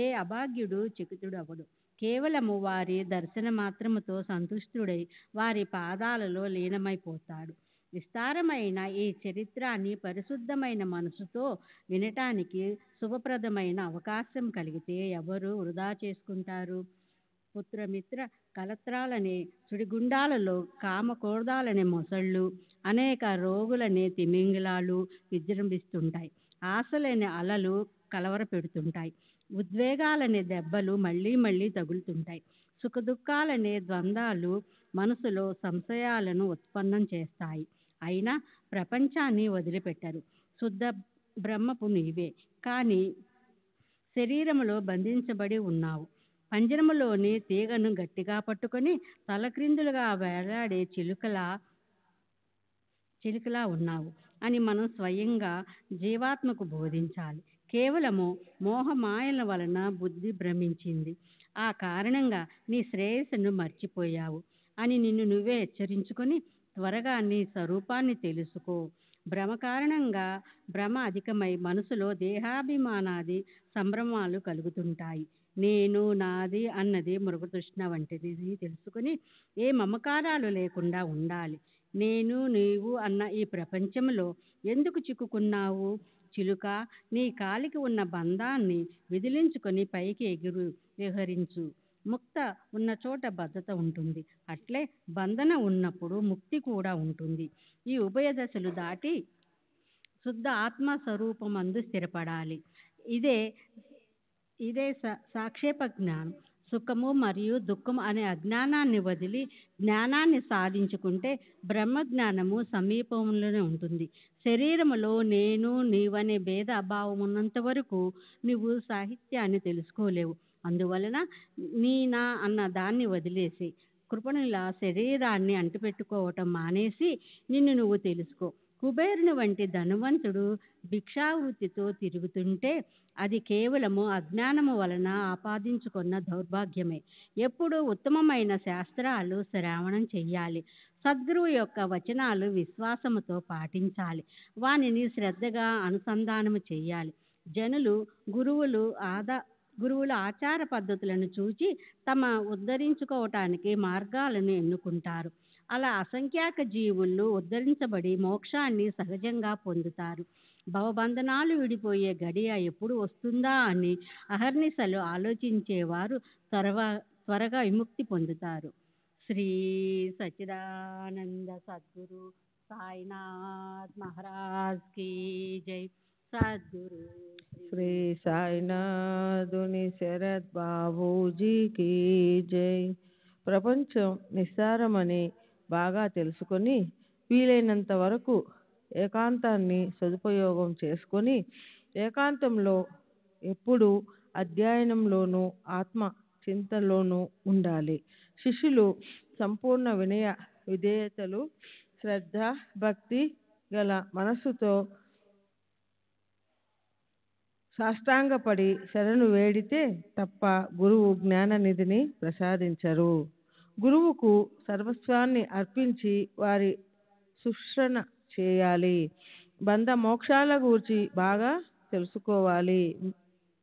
ఏ అభాగ్యుడు చకితుడు అవడు. కేవలము వారి దర్శన మాత్రముతో సంతుష్టుడై వారి పాదాలలో లీనమైపోతాడు. విస్తారమైన ఈ చరిత్రాన్ని పరిశుద్ధమైన మనసుతో వినటానికి శుభప్రదమైన అవకాశం కలిగితే ఎవరు వృధా చేసుకుంటారు? పుత్రమిత్ర కలత్రాలనే సుడిగుండాలలో కామకోర్దాలనే మొసళ్ళు, అనేక రోగులనే తిమింగలాలు విజృంభిస్తుంటాయి. ఆశలనే అలలు కలవర పెడుతుంటాయి. ఉద్వేగాలనే దెబ్బలు మళ్ళీ మళ్ళీ తగులుతుంటాయి. సుఖదుఖాలనే ద్వంద్వాలు మనసులో సంశయాలను ఉత్పన్నం చేస్తాయి. అయినా ప్రపంచాన్ని వదిలిపెట్టరు. శుద్ధ బ్రహ్మపు నీవే, కానీ శరీరములో బంధించబడి ఉన్నావు. పంజరములోని తీగను గట్టిగా పట్టుకొని తలక్రిందులుగా వేలాడే చిలుకలా ఉన్నావు అని మనం స్వయంగా జీవాత్మకు బోధించాలి. కేవలము మోహమాయల వలన బుద్ధి భ్రమించింది. ఆ కారణంగా నీ శ్రేయస్సును మర్చిపోయావు అని నిన్ను నువ్వే హెచ్చరించుకొని త్వరగా నీ స్వరూపాన్ని తెలుసుకో. భ్రమ కారణంగా భ్రమ అధికమై మనసులో దేహాభిమానాది సంభ్రమాలు కలుగుతుంటాయి. నేను నాది అన్నది మృగతృష్ణ వంటిది తెలుసుకుని ఏ మమకారాలు లేకుండా ఉండాలి. నేను నీవు అన్న ఈ ప్రపంచంలో ఎందుకు చిక్కుకున్నావు? చిలుక, నీ కాలికి ఉన్న బంధాన్ని విదిలించుకొని పైకి విహరించు. ముక్త ఉన్న చోట బద్ధత ఉంటుంది. అట్లే బంధన ఉన్నప్పుడు ముక్తి కూడా ఉంటుంది. ఈ ఉభయ దశలు దాటి శుద్ధ ఆత్మ స్వరూపమందు స్థిరపడాలి. ఇదే ఇదే సాక్షేప జ్ఞానం. సుఖము మరియు దుఃఖం అనే అజ్ఞానాన్ని వదిలి జ్ఞానాన్ని సాధించుకుంటే బ్రహ్మజ్ఞానము సమీపంలోనే ఉంటుంది. శరీరములో నేను నీవనే భేద అభావం ఉన్నంత వరకు నువ్వు సాహిత్యాన్ని తెలుసుకోలేవు. అందువలన నీ నా అన్న దాన్ని వదిలేసి కృపణులా శరీరాన్ని అంటిపెట్టుకోవటం మానేసి నిన్ను నువ్వు తెలుసుకో. కుబేరుని వంటి ధనవంతుడు భిక్షావృత్తితో తిరుగుతుంటే అది కేవలము అజ్ఞానము వలన ఆపాదించుకున్న దౌర్భాగ్యమే. ఎప్పుడూ ఉత్తమమైన శాస్త్రాలు శ్రవణం చెయ్యాలి. సద్గురువు యొక్క వచనాలు విశ్వాసముతో పాటించాలి. వానిని శ్రద్ధగా అనుసంధానము చెయ్యాలి. జనులు గురువుల ఆచార పద్ధతులను చూచి తమ ఉద్ధరించుకోవటానికి మార్గాలను ఎన్నుకుంటారు. అలా అసంఖ్యాక జీవులు ఉద్ధరించబడి మోక్షాన్ని సహజంగా పొందుతారు. భవబంధనాలు విడిపోయే గడియ ఎప్పుడు వస్తుందా అని అహర్నిశలు ఆలోచించేవారు త్వరగా విముక్తి పొందుతారు. శ్రీ సచ్చిదానంద సద్గురు సాయినాథ్ మహారాజ్ కీ జై. సద్గురు శ్రీ సాయినాథుని శరత్ బాబూజీకి జై. ప్రపంచం నిస్సారమని బాగా తెలుసుకొని వీలైనంత వరకు ఏకాంతాన్ని సదుపయోగం చేసుకొని ఏకాంతంలో ఎప్పుడు అధ్యయనంలోనూ ఆత్మ చింతలోనూ ఉండాలి. శిష్యులు సంపూర్ణ వినయ విధేయతలు, శ్రద్ధ, భక్తి గల మనస్సుతో సాష్టాంగపడి శరణు వేడితే తప్ప గురువు జ్ఞాననిధిని ప్రసాదించరు. గురువుకు సర్వస్వాన్ని అర్పించి వారి శుశ్రణ చేయాలి. బంధ మోక్షాల గూర్చి బాగా తెలుసుకోవాలి.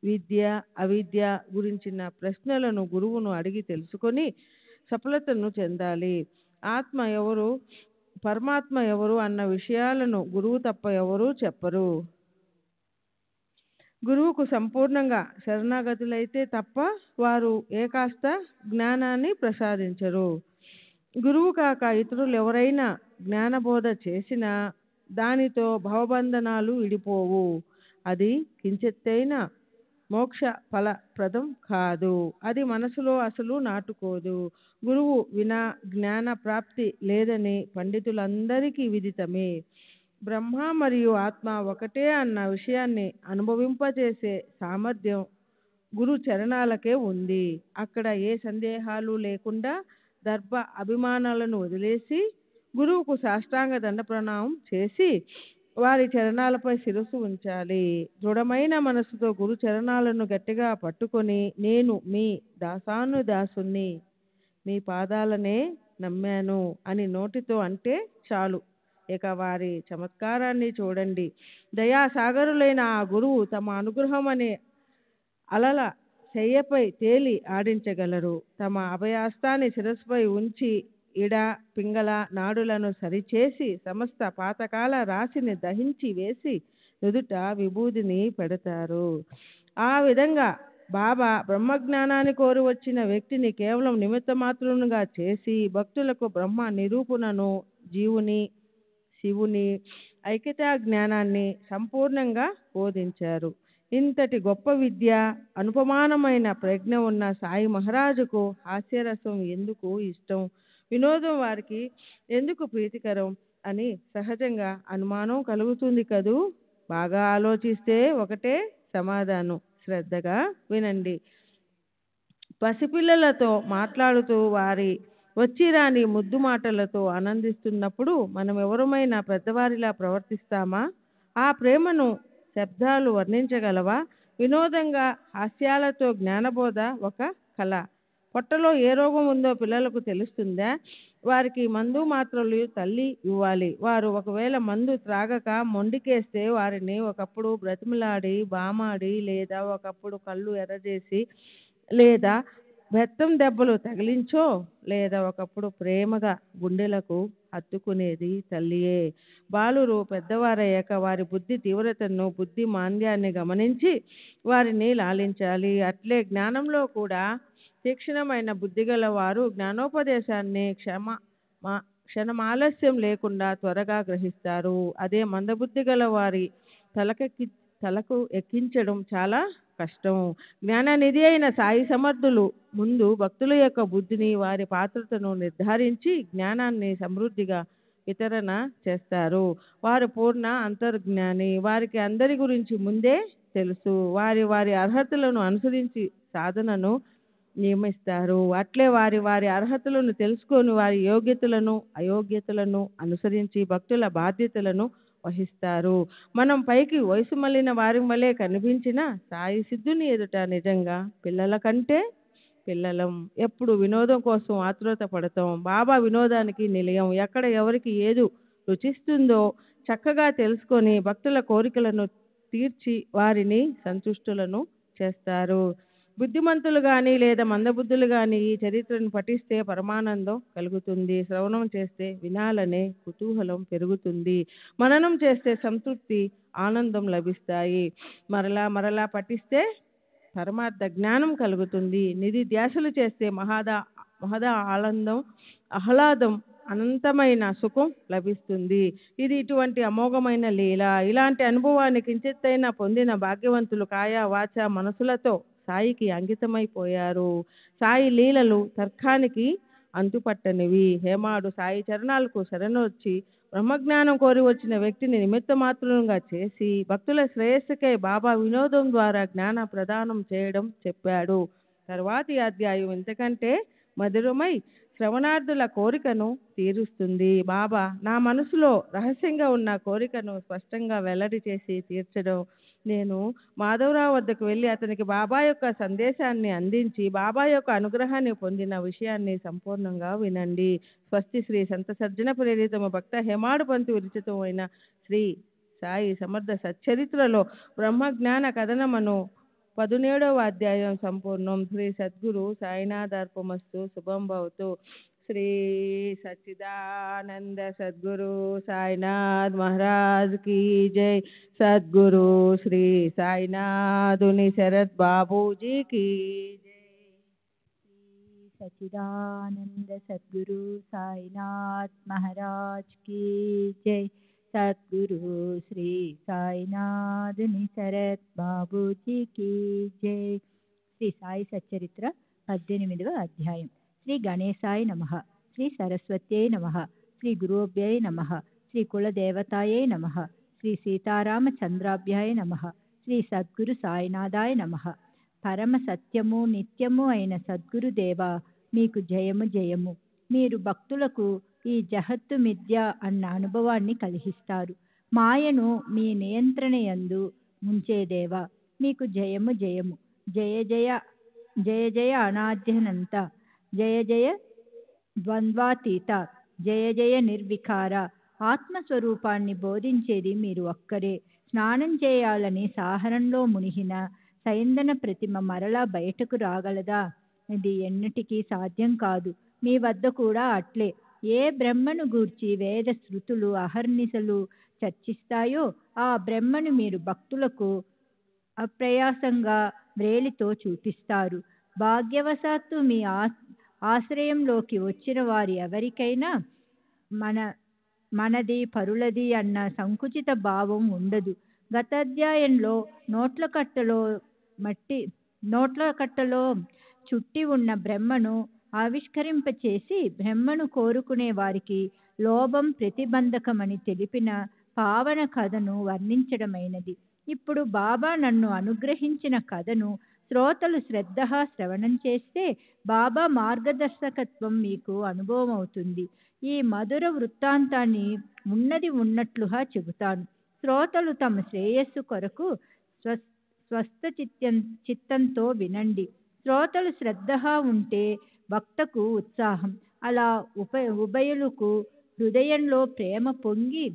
విద్య అవిద్య గురించిన ప్రశ్నలను గురువును అడిగి తెలుసుకొని సఫలతను చెందాలి. ఆత్మ ఎవరు, పరమాత్మ ఎవరు అన్న విషయాలను గురువు తప్ప ఎవరూ చెప్పరు. గురువుకు సంపూర్ణంగా శరణాగతులైతే తప్ప వారు ఏకాస్త జ్ఞానాన్ని ప్రసాదించరు. గురువు కాక ఇతరులు ఎవరైనా జ్ఞానబోధ చేసినా దానితో భవబంధనాలు విడిపోవు. అది కించెత్తైన మోక్ష ఫలప్రదం కాదు. అది మనసులో అసలు నాటుకోదు. గురువు వినా జ్ఞాన ప్రాప్తి లేదని పండితులందరికీ విదితమే. బ్రహ్మ మరియు ఆత్మ ఒకటే అన్న విషయాన్ని అనుభవింపజేసే సామర్థ్యం గురు చరణాలకే ఉంది. అక్కడ ఏ సందేహాలు లేకుండా దర్భ అభిమానాలను వదిలేసి గురువుకు సాష్టాంగ దండ ప్రణామం చేసి వారి చరణాలపై శిరస్సు ఉంచాలి. దృఢమైన మనసుతో గురు చరణాలను గట్టిగా పట్టుకొని నేను మీ దాసానుదాసుని, మీ పాదాలనే నమ్మాను అని నోటితో అంటే చాలు. ఇక వారి చమత్కారాన్ని చూడండి. దయాసాగరులైన ఆ గురువు తమ అనుగ్రహం అనే అలల శయ్యపై తేలి ఆడించగలరు. తమ అభయాస్తాన్ని శిరస్సుపై ఉంచి ఇడ పింగళ నాడులను సరిచేసి సమస్త పాతకాల రాశిని దహించి వేసి నుదుట విభూదిని పెడతారు. ఆ విధంగా బాబా బ్రహ్మజ్ఞానాన్ని కోరి వచ్చిన వ్యక్తిని కేవలం నిమిత్త మాత్రునిగా చేసి భక్తులకు బ్రహ్మ నిరూపణను, జీవుని శివుని ఐక్యతా జ్ఞానాన్ని సంపూర్ణంగా బోధించారు. ఇంతటి గొప్ప విద్య, అనుపమానమైన ప్రజ్ఞ ఉన్న సాయి మహారాజుకు హాస్యరసం ఎందుకు ఇష్టం? వినోదం వారికి ఎందుకు ప్రీతికరం అని సహజంగా అనుమానం కలుగుతుంది కదూ. బాగా ఆలోచిస్తే ఒకటే సమాధానం. శ్రద్ధగా వినండి. పసిపిల్లలతో మాట్లాడుతూ వారి వచ్చిరాని ముద్దు మాటలతో ఆనందిస్తున్నప్పుడు మనం ఎవరమైనా పెద్దవారిలా ప్రవర్తిస్తామా? ఆ ప్రేమను శబ్దాలు వర్ణించగలవా? వినోదంగా హాస్యాలతో జ్ఞానబోధ ఒక కళ. పొట్టలో ఏ రోగం ఉందో పిల్లలకు తెలుస్తుందా? వారికి మందు మాత్రలు తల్లి ఇవ్వాలి. వారు ఒకవేళ మందు త్రాగక మొండికేస్తే వారిని ఒకప్పుడు బ్రతిమలాడి బామాడి లేదా ఒకప్పుడు కళ్ళు ఎర్రజేసి లేదా బెత్తం దెబ్బలు తగిలించో లేదా ఒకప్పుడు ప్రేమగా గుండెలకు హత్తుకునేది తల్లియే. బాలురు పెద్దవారయ్యాక వారి బుద్ధి తీవ్రతను బుద్ధి మాంద్యాన్ని గమనించి వారిని లాలించాలి. అట్లే జ్ఞానంలో కూడా తీక్షణమైన బుద్ధిగల వారు జ్ఞానోపదేశాన్ని క్షణమాలస్యం లేకుండా త్వరగా గ్రహిస్తారు. అదే మందబుద్ధి గల వారి తలకు ఎక్కించడం చాలా కష్టం. జ్ఞాననిధి అయిన సాయి సమర్థులు ముందు భక్తుల యొక్క బుద్ధిని వారి పాత్రతను నిర్ధారించి జ్ఞానాన్ని సమృద్ధిగా వితరణ చేస్తారు. వారు పూర్ణ అంతర్జ్ఞాని. వారికి అందరి గురించి ముందే తెలుసు. వారి వారి అర్హతలను అనుసరించి సాధనను నియమిస్తారు. అట్లే వారి వారి అర్హతలను తెలుసుకొని వారి యోగ్యతలను అయోగ్యతలను అనుసరించి భక్తుల బాధ్యతలను వహిస్తారు. మనం పైకి వయసు మళ్ళిన వారి వలె కనిపించిన సాయి సిద్ధుని ఎదుట నిజంగా పిల్లల కంటే పిల్లలం. ఎప్పుడు వినోదం కోసం ఆతృత పడతాం. బాబా వినోదానికి నిలయం. ఎక్కడ ఎవరికి ఏది రుచిస్తుందో చక్కగా తెలుసుకొని భక్తుల కోరికలను తీర్చి వారిని సంతుష్టులను చేస్తారు. బుద్ధిమంతులు కానీ లేదా మందబుద్ధులు కానీ ఈ చరిత్రను పఠిస్తే పరమానందం కలుగుతుంది. శ్రవణం చేస్తే వినాలనే కుతూహలం పెరుగుతుంది. మననం చేస్తే సంతృప్తి ఆనందం లభిస్తాయి. మరలా మరలా పఠిస్తే పరమార్థ జ్ఞానం కలుగుతుంది. నిధి ధ్యాసలు చేస్తే మహద ఆహ్లాదం అనంతమైన సుఖం లభిస్తుంది. ఇది ఇటువంటి అమోఘమైన లీల. ఇలాంటి అనుభవాన్ని కించిత్తైనా పొందిన భాగ్యవంతులు కాయ వాచ మనసులతో సాయికి అంకితమైపోయారు. సాయి లీలలు తర్కానికి అంతుపట్టనివి. హేమాడు సాయి చరణాలకు శరణొచ్చి బ్రహ్మజ్ఞానం కోరి వచ్చిన వ్యక్తిని నిమిత్త మాత్రంగా చేసి భక్తుల శ్రేయస్సుకై బాబా వినోదం ద్వారా జ్ఞాన ప్రదానం చేయడం చెప్పాడు. తర్వాతి అధ్యాయం ఇంతకంటే మధురమై శ్రవణార్థుల కోరికను తీరుస్తుంది. బాబా నా మనసులో రహస్యంగా ఉన్న కోరికను స్పష్టంగా వెల్లడి చేసి తీర్చడం. నేను మాధవరావు వద్దకు వెళ్ళి అతనికి బాబా యొక్క సందేశాన్ని అందించి బాబా యొక్క అనుగ్రహాన్ని పొందిన విషయాన్ని సంపూర్ణంగా వినండి. స్వస్తి శ్రీ సంత సర్జన ప్రేరితము భక్త హేమాడు పంతు విరచితమైన శ్రీ సాయి సమర్థ సచ్చరిత్రలో బ్రహ్మజ్ఞాన కథనమను 17వ అధ్యాయం సంపూర్ణం. శ్రీ సద్గురు సాయినాథార్పమస్తు. శుభం భవతు. శ్రీ సచ్చిదానంద సద్గురు సాయినాథ్ మహారాజ్ की जय. सद्गुरु श्री साईनाथुनि शरद बाबूजी की जय. सच्चिदानंद सद्गुरु साईनाथ महाराज की जय. सद्गुरु श्री साईनाथ निसरत बाबूजी की जय. శ్రీ సాయి సచ్చరిత్ర 18వ అధ్యాయం. శ్రీ గణేశాయ నమః. శ్రీ సరస్వత్యై నమః. శ్రీ గురుభ్యై నమః. శ్రీ కులదేవతాయై నమః. శ్రీ సీతారామచంద్రాభ్యాయ నమః. శ్రీ సద్గురు సాయినాథాయ నమః. పరమ సత్యము నిత్యము అయిన సద్గురుదేవ మీకు జయము జయము. మీరు భక్తులకు ఈ జహత్తు మిథ్య అన్న అనుభవాన్ని కలిగిస్తారు. మాయను మీ నియంత్రణ యందు ఉంచేదేవా మీకు జయము జయము. జయ జయ జయ జయ అనాద్యనంత. జయ జయ ద్వంద్వాతీత. జయ జయ నిర్వికార. ఆత్మస్వరూపాన్ని బోధించేది మీరు ఒక్కరే. స్నానం చేయాలని సాహరంలో మునిగిన సైందన ప్రతిమ మరలా బయటకు రాగలదా? ఇది ఎన్నటికీ సాధ్యం కాదు. మీ వద్ద కూడా అట్లే. ఏ బ్రహ్మను గూర్చి వేద శృతులు అహర్నిశలు చర్చిస్తాయో ఆ బ్రహ్మను మీరు భక్తులకు అప్రయాసంగా వ్రేలితో చూపిస్తారు. భాగ్యవశాత్తు మీ ఆశ్రయంలోకి వచ్చిన వారి ఎవరికైనా మనది పరులది అన్న సంకుచిత భావం ఉండదు. గత అధ్యాయంలో నోట్ల కట్టలో చుట్టి ఉన్న బ్రహ్మను ఆవిష్కరింపచేసి బ్రహ్మను కోరుకునే వారికి లోభం ప్రతిబంధకమని తెలిపిన పావన కథను వర్ణించడమైనది. ఇప్పుడు బాబా నన్ను అనుగ్రహించిన కథను శ్రోతలు శ్రద్ధగా శ్రవణం చేస్తే బాబా మార్గదర్శకత్వం మీకు అనుభవం అవుతుంది. ఈ మధుర వృత్తాంతాన్ని ఉన్నది ఉన్నట్లుగా చెబుతాను. శ్రోతలు తమ శ్రేయస్సు కొరకు స్వస్థ చిత్తంతో వినండి. శ్రోతలు శ్రద్ధగా ఉంటే వక్తకు ఉత్సాహం, అలా ఉభయులకు హృదయంలో ప్రేమ పొంగి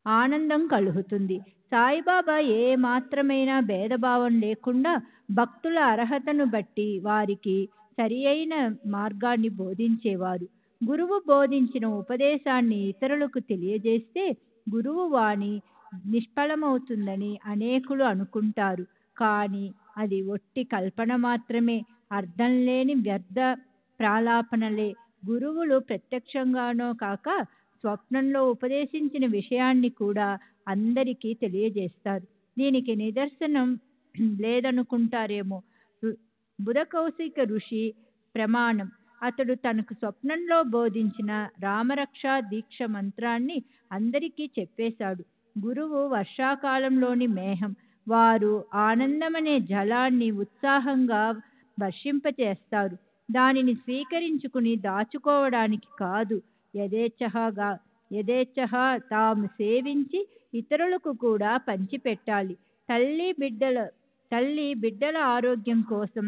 ఆనందం కలుగుతుంది. సాయిబాబా ఏ మాత్రమైన భేదభావం లేకుండా భక్తుల అర్హతను బట్టి వారికి సరి అయిన మార్గాన్ని బోధించేవారు. గురువు బోధించిన ఉపదేశాన్ని ఇతరులకు తెలియజేస్తే గురువు వాణి నిష్ఫలమవుతుందని అనేకులు అనుకుంటారు. కానీ అది ఒట్టి కల్పన మాత్రమే, అర్థం లేని వ్యర్థ ప్రాలాపనలే. గురువులు ప్రత్యక్షంగానో కాక స్వప్నంలో ఉపదేశించిన విషయాన్ని కూడా అందరికీ తెలియజేస్తారు. దీనికి నిదర్శనం లేదనుకుంటారేమో. బుధకౌశిక ఋషి ప్రమాణం. అతడు తనకు స్వప్నంలో బోధించిన రామరక్షా దీక్ష మంత్రాన్ని అందరికీ చెప్పేశాడు. గురువు వర్షాకాలంలోని మేఘం. వారు ఆనందమనే జలాన్ని ఉత్సాహంగా వర్షింపచేస్తారు. దానిని స్వీకరించుకుని దాచుకోవడానికి కాదు, యథేచ్ఛగా తాము సేవించి ఇతరులకు కూడా పంచిపెట్టాలి. తల్లి బిడ్డల ఆరోగ్యం కోసం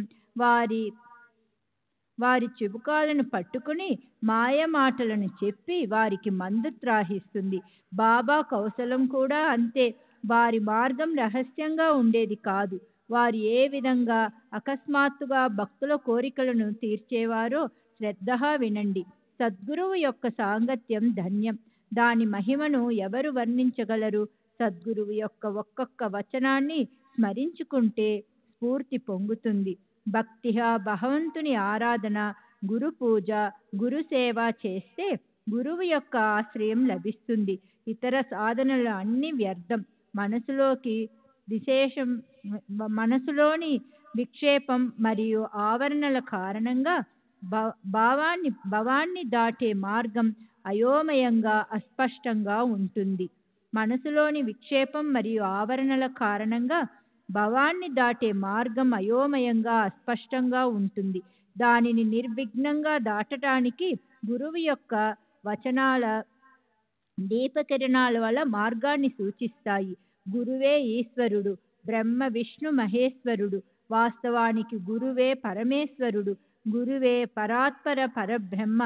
వారి చిబుకాలను పట్టుకుని మాయ మాటలను చెప్పి వారికి మందు త్రాహిస్తుంది. బాబా కౌశలం కూడా అంతే. వారి మార్గం రహస్యంగా ఉండేది కాదు. వారు ఏ విధంగా అకస్మాత్తుగా భక్తుల కోరికలను తీర్చేవారో శ్రద్ధగా వినండి. సద్గురువు యొక్క సాంగత్యం ధన్యం. దాని మహిమను ఎవరు వర్ణించగలరు? సద్గురువు యొక్క ఒక్కొక్క వచనాన్ని స్మరించుకుంటే స్ఫూర్తి పొంగుతుంది. భక్తిగా భగవంతుని ఆరాధన, గురు పూజ, గురు సేవ చేస్తే గురువు యొక్క ఆశ్రయం లభిస్తుంది. ఇతర సాధనలు అన్ని వ్యర్థం. మనసులోని విక్షేపం మరియు ఆవరణల కారణంగా భావాన్ని దాటే మార్గం అయోమయంగా అస్పష్టంగా ఉంటుంది. మనసులోని విక్షేపం మరియు ఆవరణల కారణంగా భావాన్ని దాటే మార్గం అయోమయంగా అస్పష్టంగా ఉంటుంది. దానిని నిర్విఘ్నంగా దాటటానికి గురువు యొక్క వచనాల దీపకిరణాల వల్ల మార్గాన్ని సూచిస్తాయి. గురువే ఈశ్వరుడు, బ్రహ్మ విష్ణు మహేశ్వరుడు. వాస్తవానికి గురువే పరమేశ్వరుడు. గురువే పరాత్పర పరబ్రహ్మ.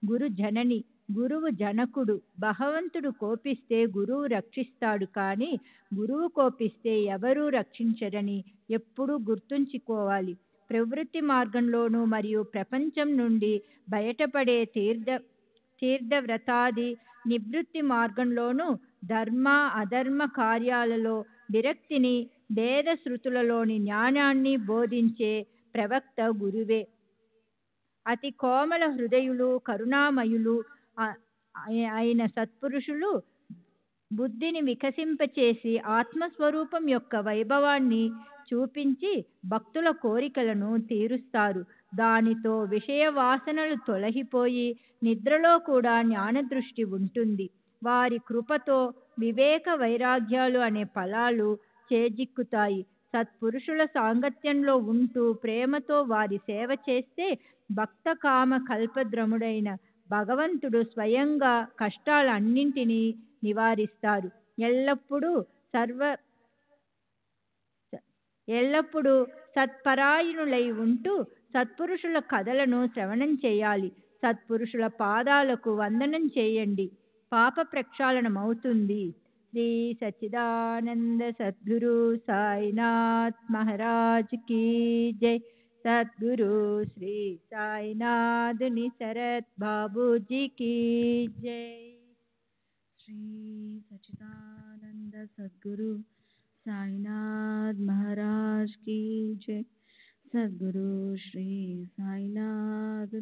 గురు జనని, గురువు జనకుడు. భగవంతుడు కోపిస్తే గురువు రక్షిస్తాడు, కానీ గురువు కోపిస్తే ఎవరూ రక్షించరని ఎప్పుడూ గుర్తుంచుకోవాలి. ప్రవృత్తి మార్గంలోనూ మరియు ప్రపంచం నుండి బయటపడే తీర్థవ్రతాది నివృత్తి మార్గంలోనూ ధర్మ అధర్మ కార్యాలలో విరక్తిని, వేద శృతులలోని జ్ఞానాన్ని బోధించే ప్రవక్త గురువే. అతి కోమల హృదయులు, కరుణామయులు అయిన సత్పురుషులు బుద్ధిని వికసింపచేసి ఆత్మస్వరూపం యొక్క వైభవాన్ని చూపించి భక్తుల కోరికలను తీరుస్తారు. దానితో విషయ వాసనలు తొలగిపోయి నిద్రలో కూడా జ్ఞానదృష్టి ఉంటుంది. వారి కృపతో వివేక వైరాగ్యాలు అనే ఫలాలు చేజిక్కుతాయి. సత్పురుషుల సాంగత్యంలో ఉంటూ ప్రేమతో వారి సేవ చేస్తే భక్త కామ కల్పద్రముడైన భగవంతుడు స్వయంగా కష్టాలన్నింటినీ నివారిస్తారు. ఎల్లప్పుడూ సత్పరాయణులై ఉంటూ సత్పురుషుల కథలను శ్రవణం చేయాలి. సత్పురుషుల పాదాలకు వందనం చేయండి. పాప ప్రక్షాళనమవుతుంది. శ్రీ సచ్చిదానంద సద్గురు సాయినాథ్ మహారాజ్ కీ జై. సద్గురు శ్రీ సాయినాథుని శరత్ బాబూజీ కీ జై. శ్రీ సచ్చిదానంద సద్గురు సాయినాథ్ మహారాజ్ కీ జై. సద్గురు శ్రీ సాయినాథ్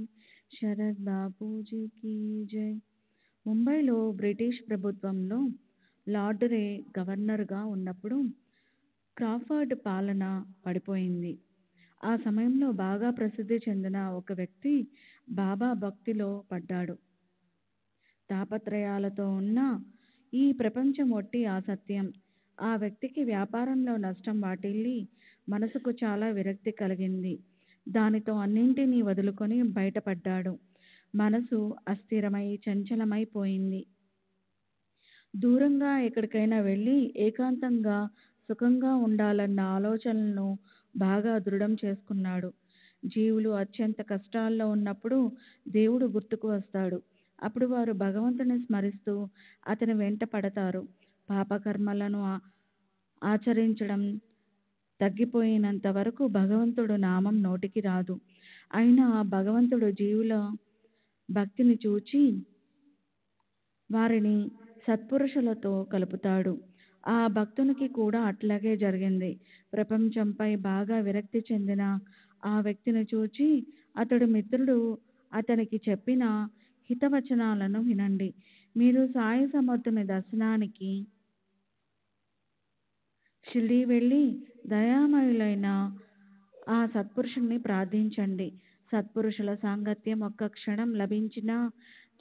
శరత్ బాపూజీ కీ జై. ముంబైలో బ్రిటిష్ ప్రభుత్వంలో లార్డ్ రే గవర్నర్గా ఉన్నప్పుడు క్రాఫర్డ్ పాలన పడిపోయింది. ఆ సమయంలో బాగా ప్రసిద్ధి చెందిన ఒక వ్యక్తి బాబా భక్తిలో పడ్డాడు. తాపత్రయాలతో ఉన్న ఈ ప్రపంచం ఒట్టి అసత్యం. ఆ వ్యక్తికి వ్యాపారంలో నష్టం వాటిల్లి మనసుకు చాలా విరక్తి కలిగింది. దానితో అన్నింటినీ వదులుకొని బయటపడ్డాడు. మనసు అస్థిరమై చంచలమైపోయింది. దూరంగా ఎక్కడికైనా వెళ్ళి ఏకాంతంగా సుఖంగా ఉండాలన్న ఆలోచనలను బాగా దృఢం చేసుకున్నాడు. జీవులు అత్యంత కష్టాల్లో ఉన్నప్పుడు దేవుడు గుర్తుకు వస్తాడు. అప్పుడు వారు భగవంతుని స్మరిస్తూ అతని వెంట పడతారు. పాపకర్మలను ఆచరించడం తగ్గిపోయినంత వరకు భగవంతుడు నామం నోటికి రాదు. అయినా భగవంతుడు జీవుల భక్తిని చూచి వారిని సత్పురుషులతో కలుపుతాడు. ఆ భక్తునికి కూడా అట్లాగే జరిగింది. ప్రపంచంపై బాగా విరక్తి చెందిన ఆ వ్యక్తిని చూచి అతడు మిత్రుడు అతనికి చెప్పిన హితవచనాలను వినండి. మీరు సాయి సమర్థుని దర్శనానికి షిరిడీ వెళ్ళి దయామయులైన ఆ సత్పురుషుణ్ణి ప్రార్థించండి. సత్పురుషుల సాంగత్యం ఒక్క క్షణం లభించినా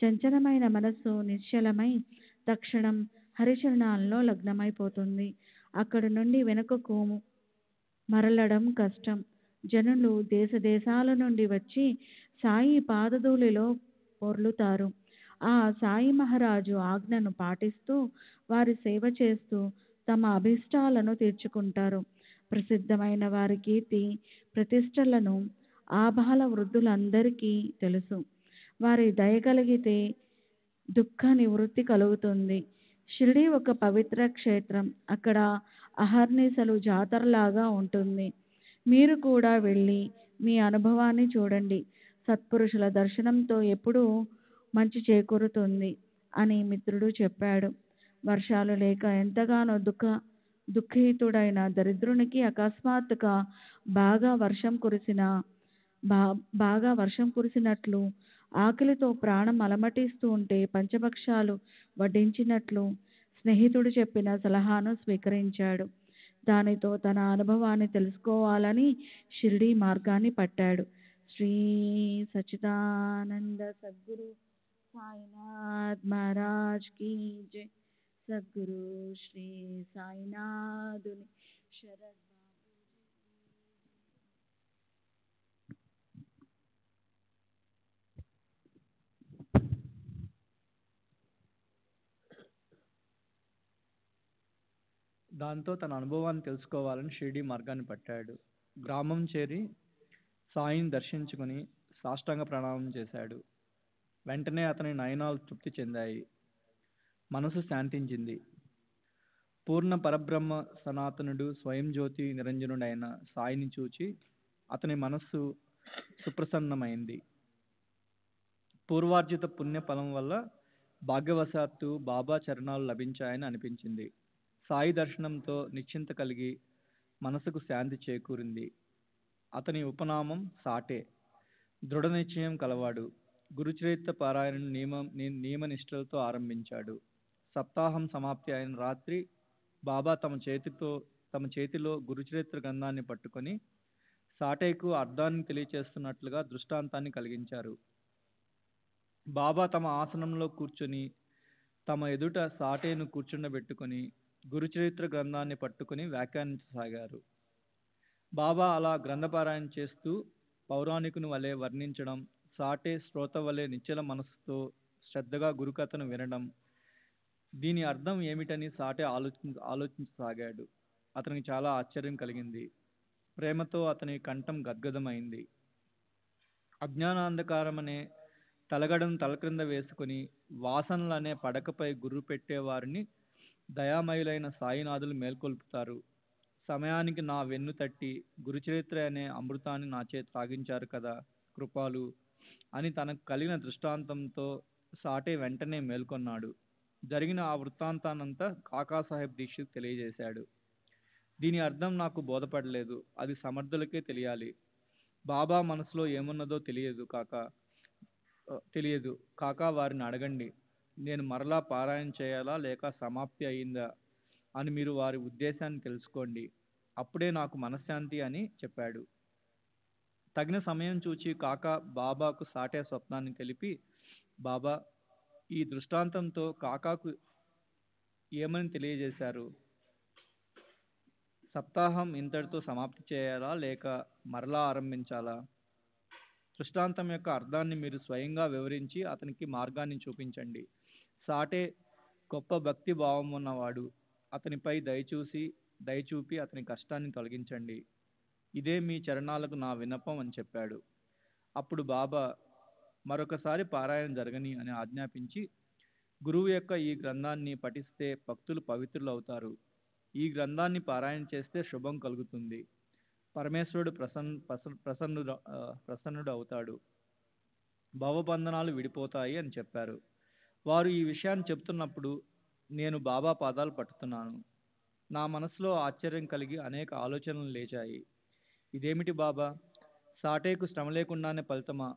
చంచలమైన మనస్సు నిశ్చలమై తక్షణం హరిచరణాల్లో లగ్నమైపోతుంది. అక్కడి నుండి వెనుకకు మరలడం కష్టం. జనులు దేశ దేశాల నుండి వచ్చి సాయి పాదధూళిలో పొర్లుతారు. ఆ సాయి మహారాజు ఆజ్ఞను పాటిస్తూ వారి సేవ చేస్తూ తమ అభిష్టాలను తీర్చుకుంటారు. ప్రసిద్ధమైన వారి కీర్తి ప్రతిష్టలను ఆబాల వృద్ధులందరికీ తెలుసు. వారి దయ కలిగితే దుఃఖ నివృత్తి కలుగుతుంది. షిరిడీ ఒక పవిత్ర క్షేత్రం. అక్కడ అహర్నిశలు జాతరలాగా ఉంటుంది. మీరు కూడా వెళ్ళి మీ అనుభవాన్ని చూడండి. సత్పురుషుల దర్శనంతో ఎప్పుడూ మంచి చేకూరుతుంది అని మిత్రుడు చెప్పాడు. వర్షాలు లేక ఎంతగానో దుఃఖితుడైన దరిద్రునికి అకస్మాత్తుగా బాగా వర్షం కురిసినట్లు, ఆకలితో ప్రాణం అలమటిస్తూ ఉంటే పంచభక్షాలు వడ్డించినట్లు స్నేహితుడు చెప్పిన సలహాను స్వీకరించాడు. దానితో తన అనుభవాన్ని తెలుసుకోవాలని షిరిడీ మార్గాన్ని పట్టాడు. శ్రీ సచ్చిదానంద సద్గురు సాయినాథ్ మహారాజ్ కీ జై. సద్గురు శ్రీ సాయినాథుని శరణ్. దాంతో తన అనుభవాన్ని తెలుసుకోవాలని షిరిడీ మార్గాన్ని పట్టాడు. గ్రామం చేరి సాయిని దర్శించుకుని సాష్టాంగ ప్రణామం చేశాడు. వెంటనే అతని నయనాలు తృప్తి చెందాయి. మనసు శాంతించింది. పూర్ణ పరబ్రహ్మ సనాతనుడు స్వయం జ్యోతి నిరంజనుడైన సాయిని చూచి అతని మనస్సు సుప్రసన్నమైంది. పూర్వార్జిత పుణ్య ఫలం వల్ల భాగ్యవశాత్తు బాబా చరణాలు లభించాయని అనిపించింది. సాయి దర్శనంతో నిశ్చింత కలిగి మనసుకు శాంతి చేకూరింది. అతని ఉపనామం సాటే. దృఢ నిశ్చయం కలవాడు. గురుచరిత్ర పారాయణను నియమనిష్టలతో ఆరంభించాడు. సప్తాహం సమాప్తి అయిన రాత్రి బాబా తమ చేతిలో గురుచరిత్ర గ్రంథాన్ని పట్టుకొని సాటేకు అర్థాన్ని తెలియచేస్తున్నట్లుగా దృష్టాంతాన్ని కలిగించారు. బాబా తమ ఆసనంలో కూర్చొని తమ ఎదుట సాటేను కూర్చుండబెట్టుకొని గురుచరిత్ర గ్రంథాన్ని పట్టుకొని వ్యాఖ్యానించసాగారు. బాబా అలా గ్రంథపారాయణ చేస్తూ పౌరాణికుని వలె వర్ణించడం, సాటే శ్రోత వలె నిశ్చల మనస్సుతో శ్రద్ధగా గురుకథను వినడం, దీని అర్థం ఏమిటని సాటే ఆలోచించసాగాడు. అతనికి చాలా ఆశ్చర్యం కలిగింది. ప్రేమతో అతని కంఠం గద్గదమైంది. అజ్ఞానాంధకారమనే తలగడను తలక్రింద వేసుకుని వాసనలనే పడకపై గుర్రు పెట్టేవారిని దయామయులైన సాయినాథులు మేల్కొల్పుతారు. సమయానికి నా వెన్ను తట్టి గురుచరిత్ర అనే అమృతాన్ని నాచే త్రాగించారు కదా కృపాలు అని తనకు కలిగిన దృష్టాంతంతో సాటే వెంటనే మేల్కొన్నాడు. జరిగిన ఆ వృత్తాంతానంతా కాకాసాహెబ్ దీక్షిత్ తెలియజేశాడు. దీని అర్థం నాకు బోధపడలేదు. అది సమర్థులకే తెలియాలి. బాబా మనసులో ఏమున్నదో తెలియదు కాకా వారిని అడగండి. నేను మరలా పారాయణ చేయాలా లేక సమాప్తి అయిందా అని మీరు వారి ఉద్దేశాన్ని తెలుసుకోండి. అప్పుడే నాకు మనశ్శాంతి అని చెప్పాడు. తగిన సమయం చూచి కాకా బాబాకు సాటే స్వప్నాన్ని తెలిపి, బాబా, ఈ దృష్టాంతంతో కాకాకు ఏమని తెలియజేశారు? సప్తాహం ఇంతటితో సమాప్తి చేయాలా లేక మరలా ఆరంభించాలా? దృష్టాంతం యొక్క అర్థాన్ని మీరు స్వయంగా వివరించి అతనికి మార్గాన్ని చూపించండి. సాటే గొప్ప భక్తి భావం ఉన్నవాడు. అతనిపై దయచూపి అతని కష్టాన్ని తొలగించండి. ఇదే మీ చరణాలకు నా విన్నపం అని చెప్పాడు. అప్పుడు బాబా మరొకసారి పారాయణ జరగని అని ఆజ్ఞాపించి, గురువు యొక్క ఈ గ్రంథాన్ని పఠిస్తే భక్తులు పవిత్రులు అవుతారు. ఈ గ్రంథాన్ని పారాయణ చేస్తే శుభం కలుగుతుంది. పరమేశ్వరుడు ప్రసన్నుడు అవుతాడు. భవబంధనాలు విడిపోతాయి అని చెప్పారు. వారు ఈ విషయాన్ని చెప్తున్నప్పుడు నేను బాబా పాదాలు పట్టుతున్నాను. నా మనసులో ఆశ్చర్యం కలిగి అనేక ఆలోచనలు లేచాయి. ఇదేమిటి బాబా, సాటేకు శ్రమ లేకుండానే ఫలితమా?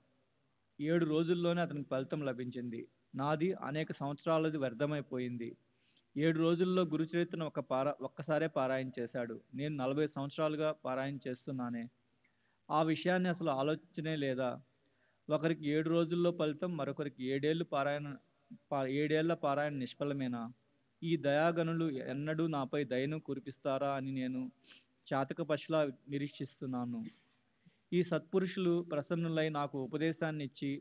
7 రోజుల్లోనే అతనికి ఫలితం లభించింది. నాది అనేక సంవత్సరాలది వ్యర్థమైపోయింది. 7 రోజుల్లో గురుచరిత్రను ఒక్కసారే పారాయణ చేశాడు. నేను 40 సంవత్సరాలుగా పారాయణ చేస్తున్నానే. ఆ విషయాన్ని అసలు ఆలోచనే లేదా? ఒకరికి 7 రోజుల్లో ఫలితం, మరొకరికి 7 ఏళ్ల పారాయణ నిష్ఫలమేనా? ఈ దయాగనులు ఎన్నడూ నాపై దయను కురిపిస్తారా అని నేను చాతక పశులా నిరీక్షిస్తున్నాను. ఈ సత్పురుషులు ప్రసన్నులై నాకు ఉపదేశాన్ని ఇచ్చి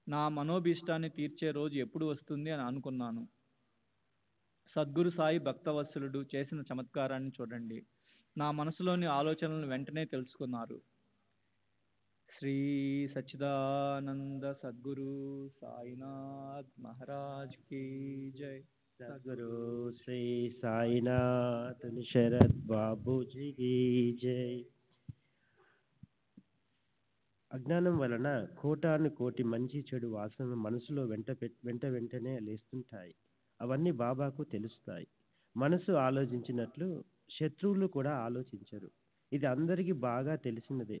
నా మనోభీష్టాన్ని తీర్చే రోజు ఎప్పుడు వస్తుంది అని అనుకున్నాను. సద్గురు సాయి భక్తవత్సలుడు చేసిన చమత్కారాన్ని చూడండి. నా మనసులోని ఆలోచనలను వెంటనే తెలుసుకున్నారు. శ్రీ సచ్చిదానంద సద్గురు సాయినాథ్ మహారాజ్ की जय. సద్గురు శ్రీ సాయినాథ్ శరత్ బాబూజీ की जय. అజ్ఞానం వలన కోటి మంచి చెడు వాసనలు మనసులో వెంటనే లేస్తుంటాయి. అవన్నీ బాబాకు తెలుస్తాయి. మనసు ఆలోచించినట్లు శత్రువులు కూడా ఆలోచించరు. ఇది అందరికీ బాగా తెలిసినదే.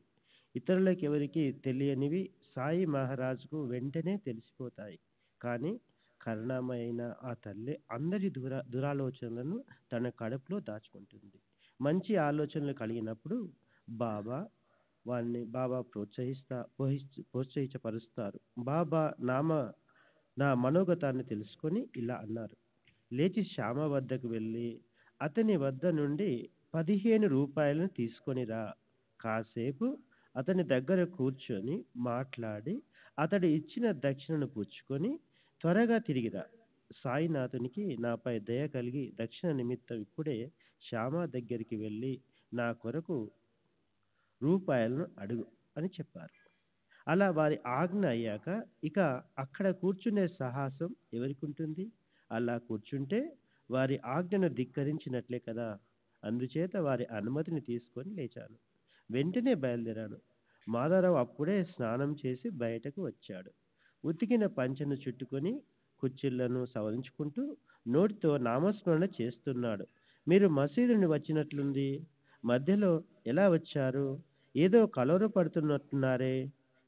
ఇతరులకు ఎవరికి తెలియనివి సాయి మహారాజుకు వెంటనే తెలిసిపోతాయి. కానీ కరుణామయైన ఆ తల్లి అందరి దురాలోచనలను తన కడుపులో దాచుకుంటుంది. మంచి ఆలోచనలు కలిగినప్పుడు బాబా ప్రోత్సహించపరుస్తారు. బాబా నా మనోగతాన్ని తెలుసుకొని ఇలా అన్నారు. లేచి శ్యామ వద్దకు వెళ్ళి అతని వద్ద నుండి 15 రూపాయలను తీసుకొని రా. కాసేపు అతని దగ్గర కూర్చొని మాట్లాడి అతడు ఇచ్చిన దక్షిణను పుచ్చుకొని త్వరగా తిరిగిరా. సాయినాథునికి నాపై దయ కలిగి దక్షిణ నిమిత్తం ఇప్పుడే శ్యామ దగ్గరికి వెళ్ళి నా కొరకు రూపాయలను అడుగు అని చెప్పారు. అలా వారి ఆజ్ఞ అయ్యాక ఇక అక్కడ కూర్చునే సాహసం ఎవరికి ఉంటుంది? అలా కూర్చుంటే వారి ఆజ్ఞను ధిక్కరించినట్లే కదా. అందుచేత వారి అనుమతిని తీసుకొని లేచాను. వెంటనే బయలుదేరాను. మాధవరావు అప్పుడే స్నానం చేసి బయటకు వచ్చాడు. ఉతికిన పంచెను చుట్టుకొని కుచ్చిళ్లను సవరించుకుంటూ నోటితో నామస్మరణ చేస్తున్నాడు. మీరు మసీదు నుండి వచ్చినట్లుంది. మధ్యలో ఎలా వచ్చారు? ఏదో కలవరపడుతున్నట్టున్నారే.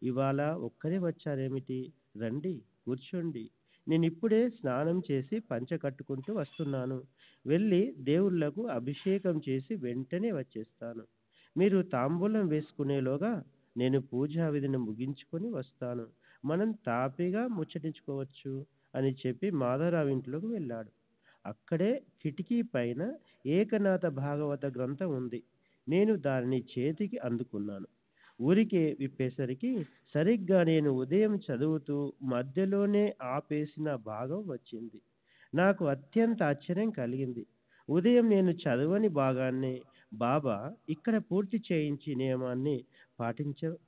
ఇవాళ ఒక్కరే వచ్చారేమిటి? రండి, కూర్చోండి. నేను ఇప్పుడే స్నానం చేసి పంచె కట్టుకుంటూ వస్తున్నాను. వెళ్ళి దేవుళ్లకు అభిషేకం చేసి వెంటనే వచ్చేస్తాను. మీరు తాంబూలం వేసుకునేలోగా నేను పూజా విధిని ముగించుకొని వస్తాను. మనం తాపిగా ముచ్చటించుకోవచ్చు అని చెప్పి మాధవరావు ఇంట్లోకి వెళ్ళాడు. అక్కడే కిటికీ పైన ఏకనాథ భాగవత గ్రంథం ఉంది. నేను దానిని చేతికి అందుకున్నాను. ఊరికే విప్పేసరికి సరిగ్గా నేను ఉదయం చదువుతూ మధ్యలోనే ఆపేసిన భాగం వచ్చింది. నాకు అత్యంత ఆశ్చర్యం కలిగింది. ఉదయం నేను చదవని భాగాన్ని బాబా ఇక్కడ పూర్తి చేయించి నియమాన్ని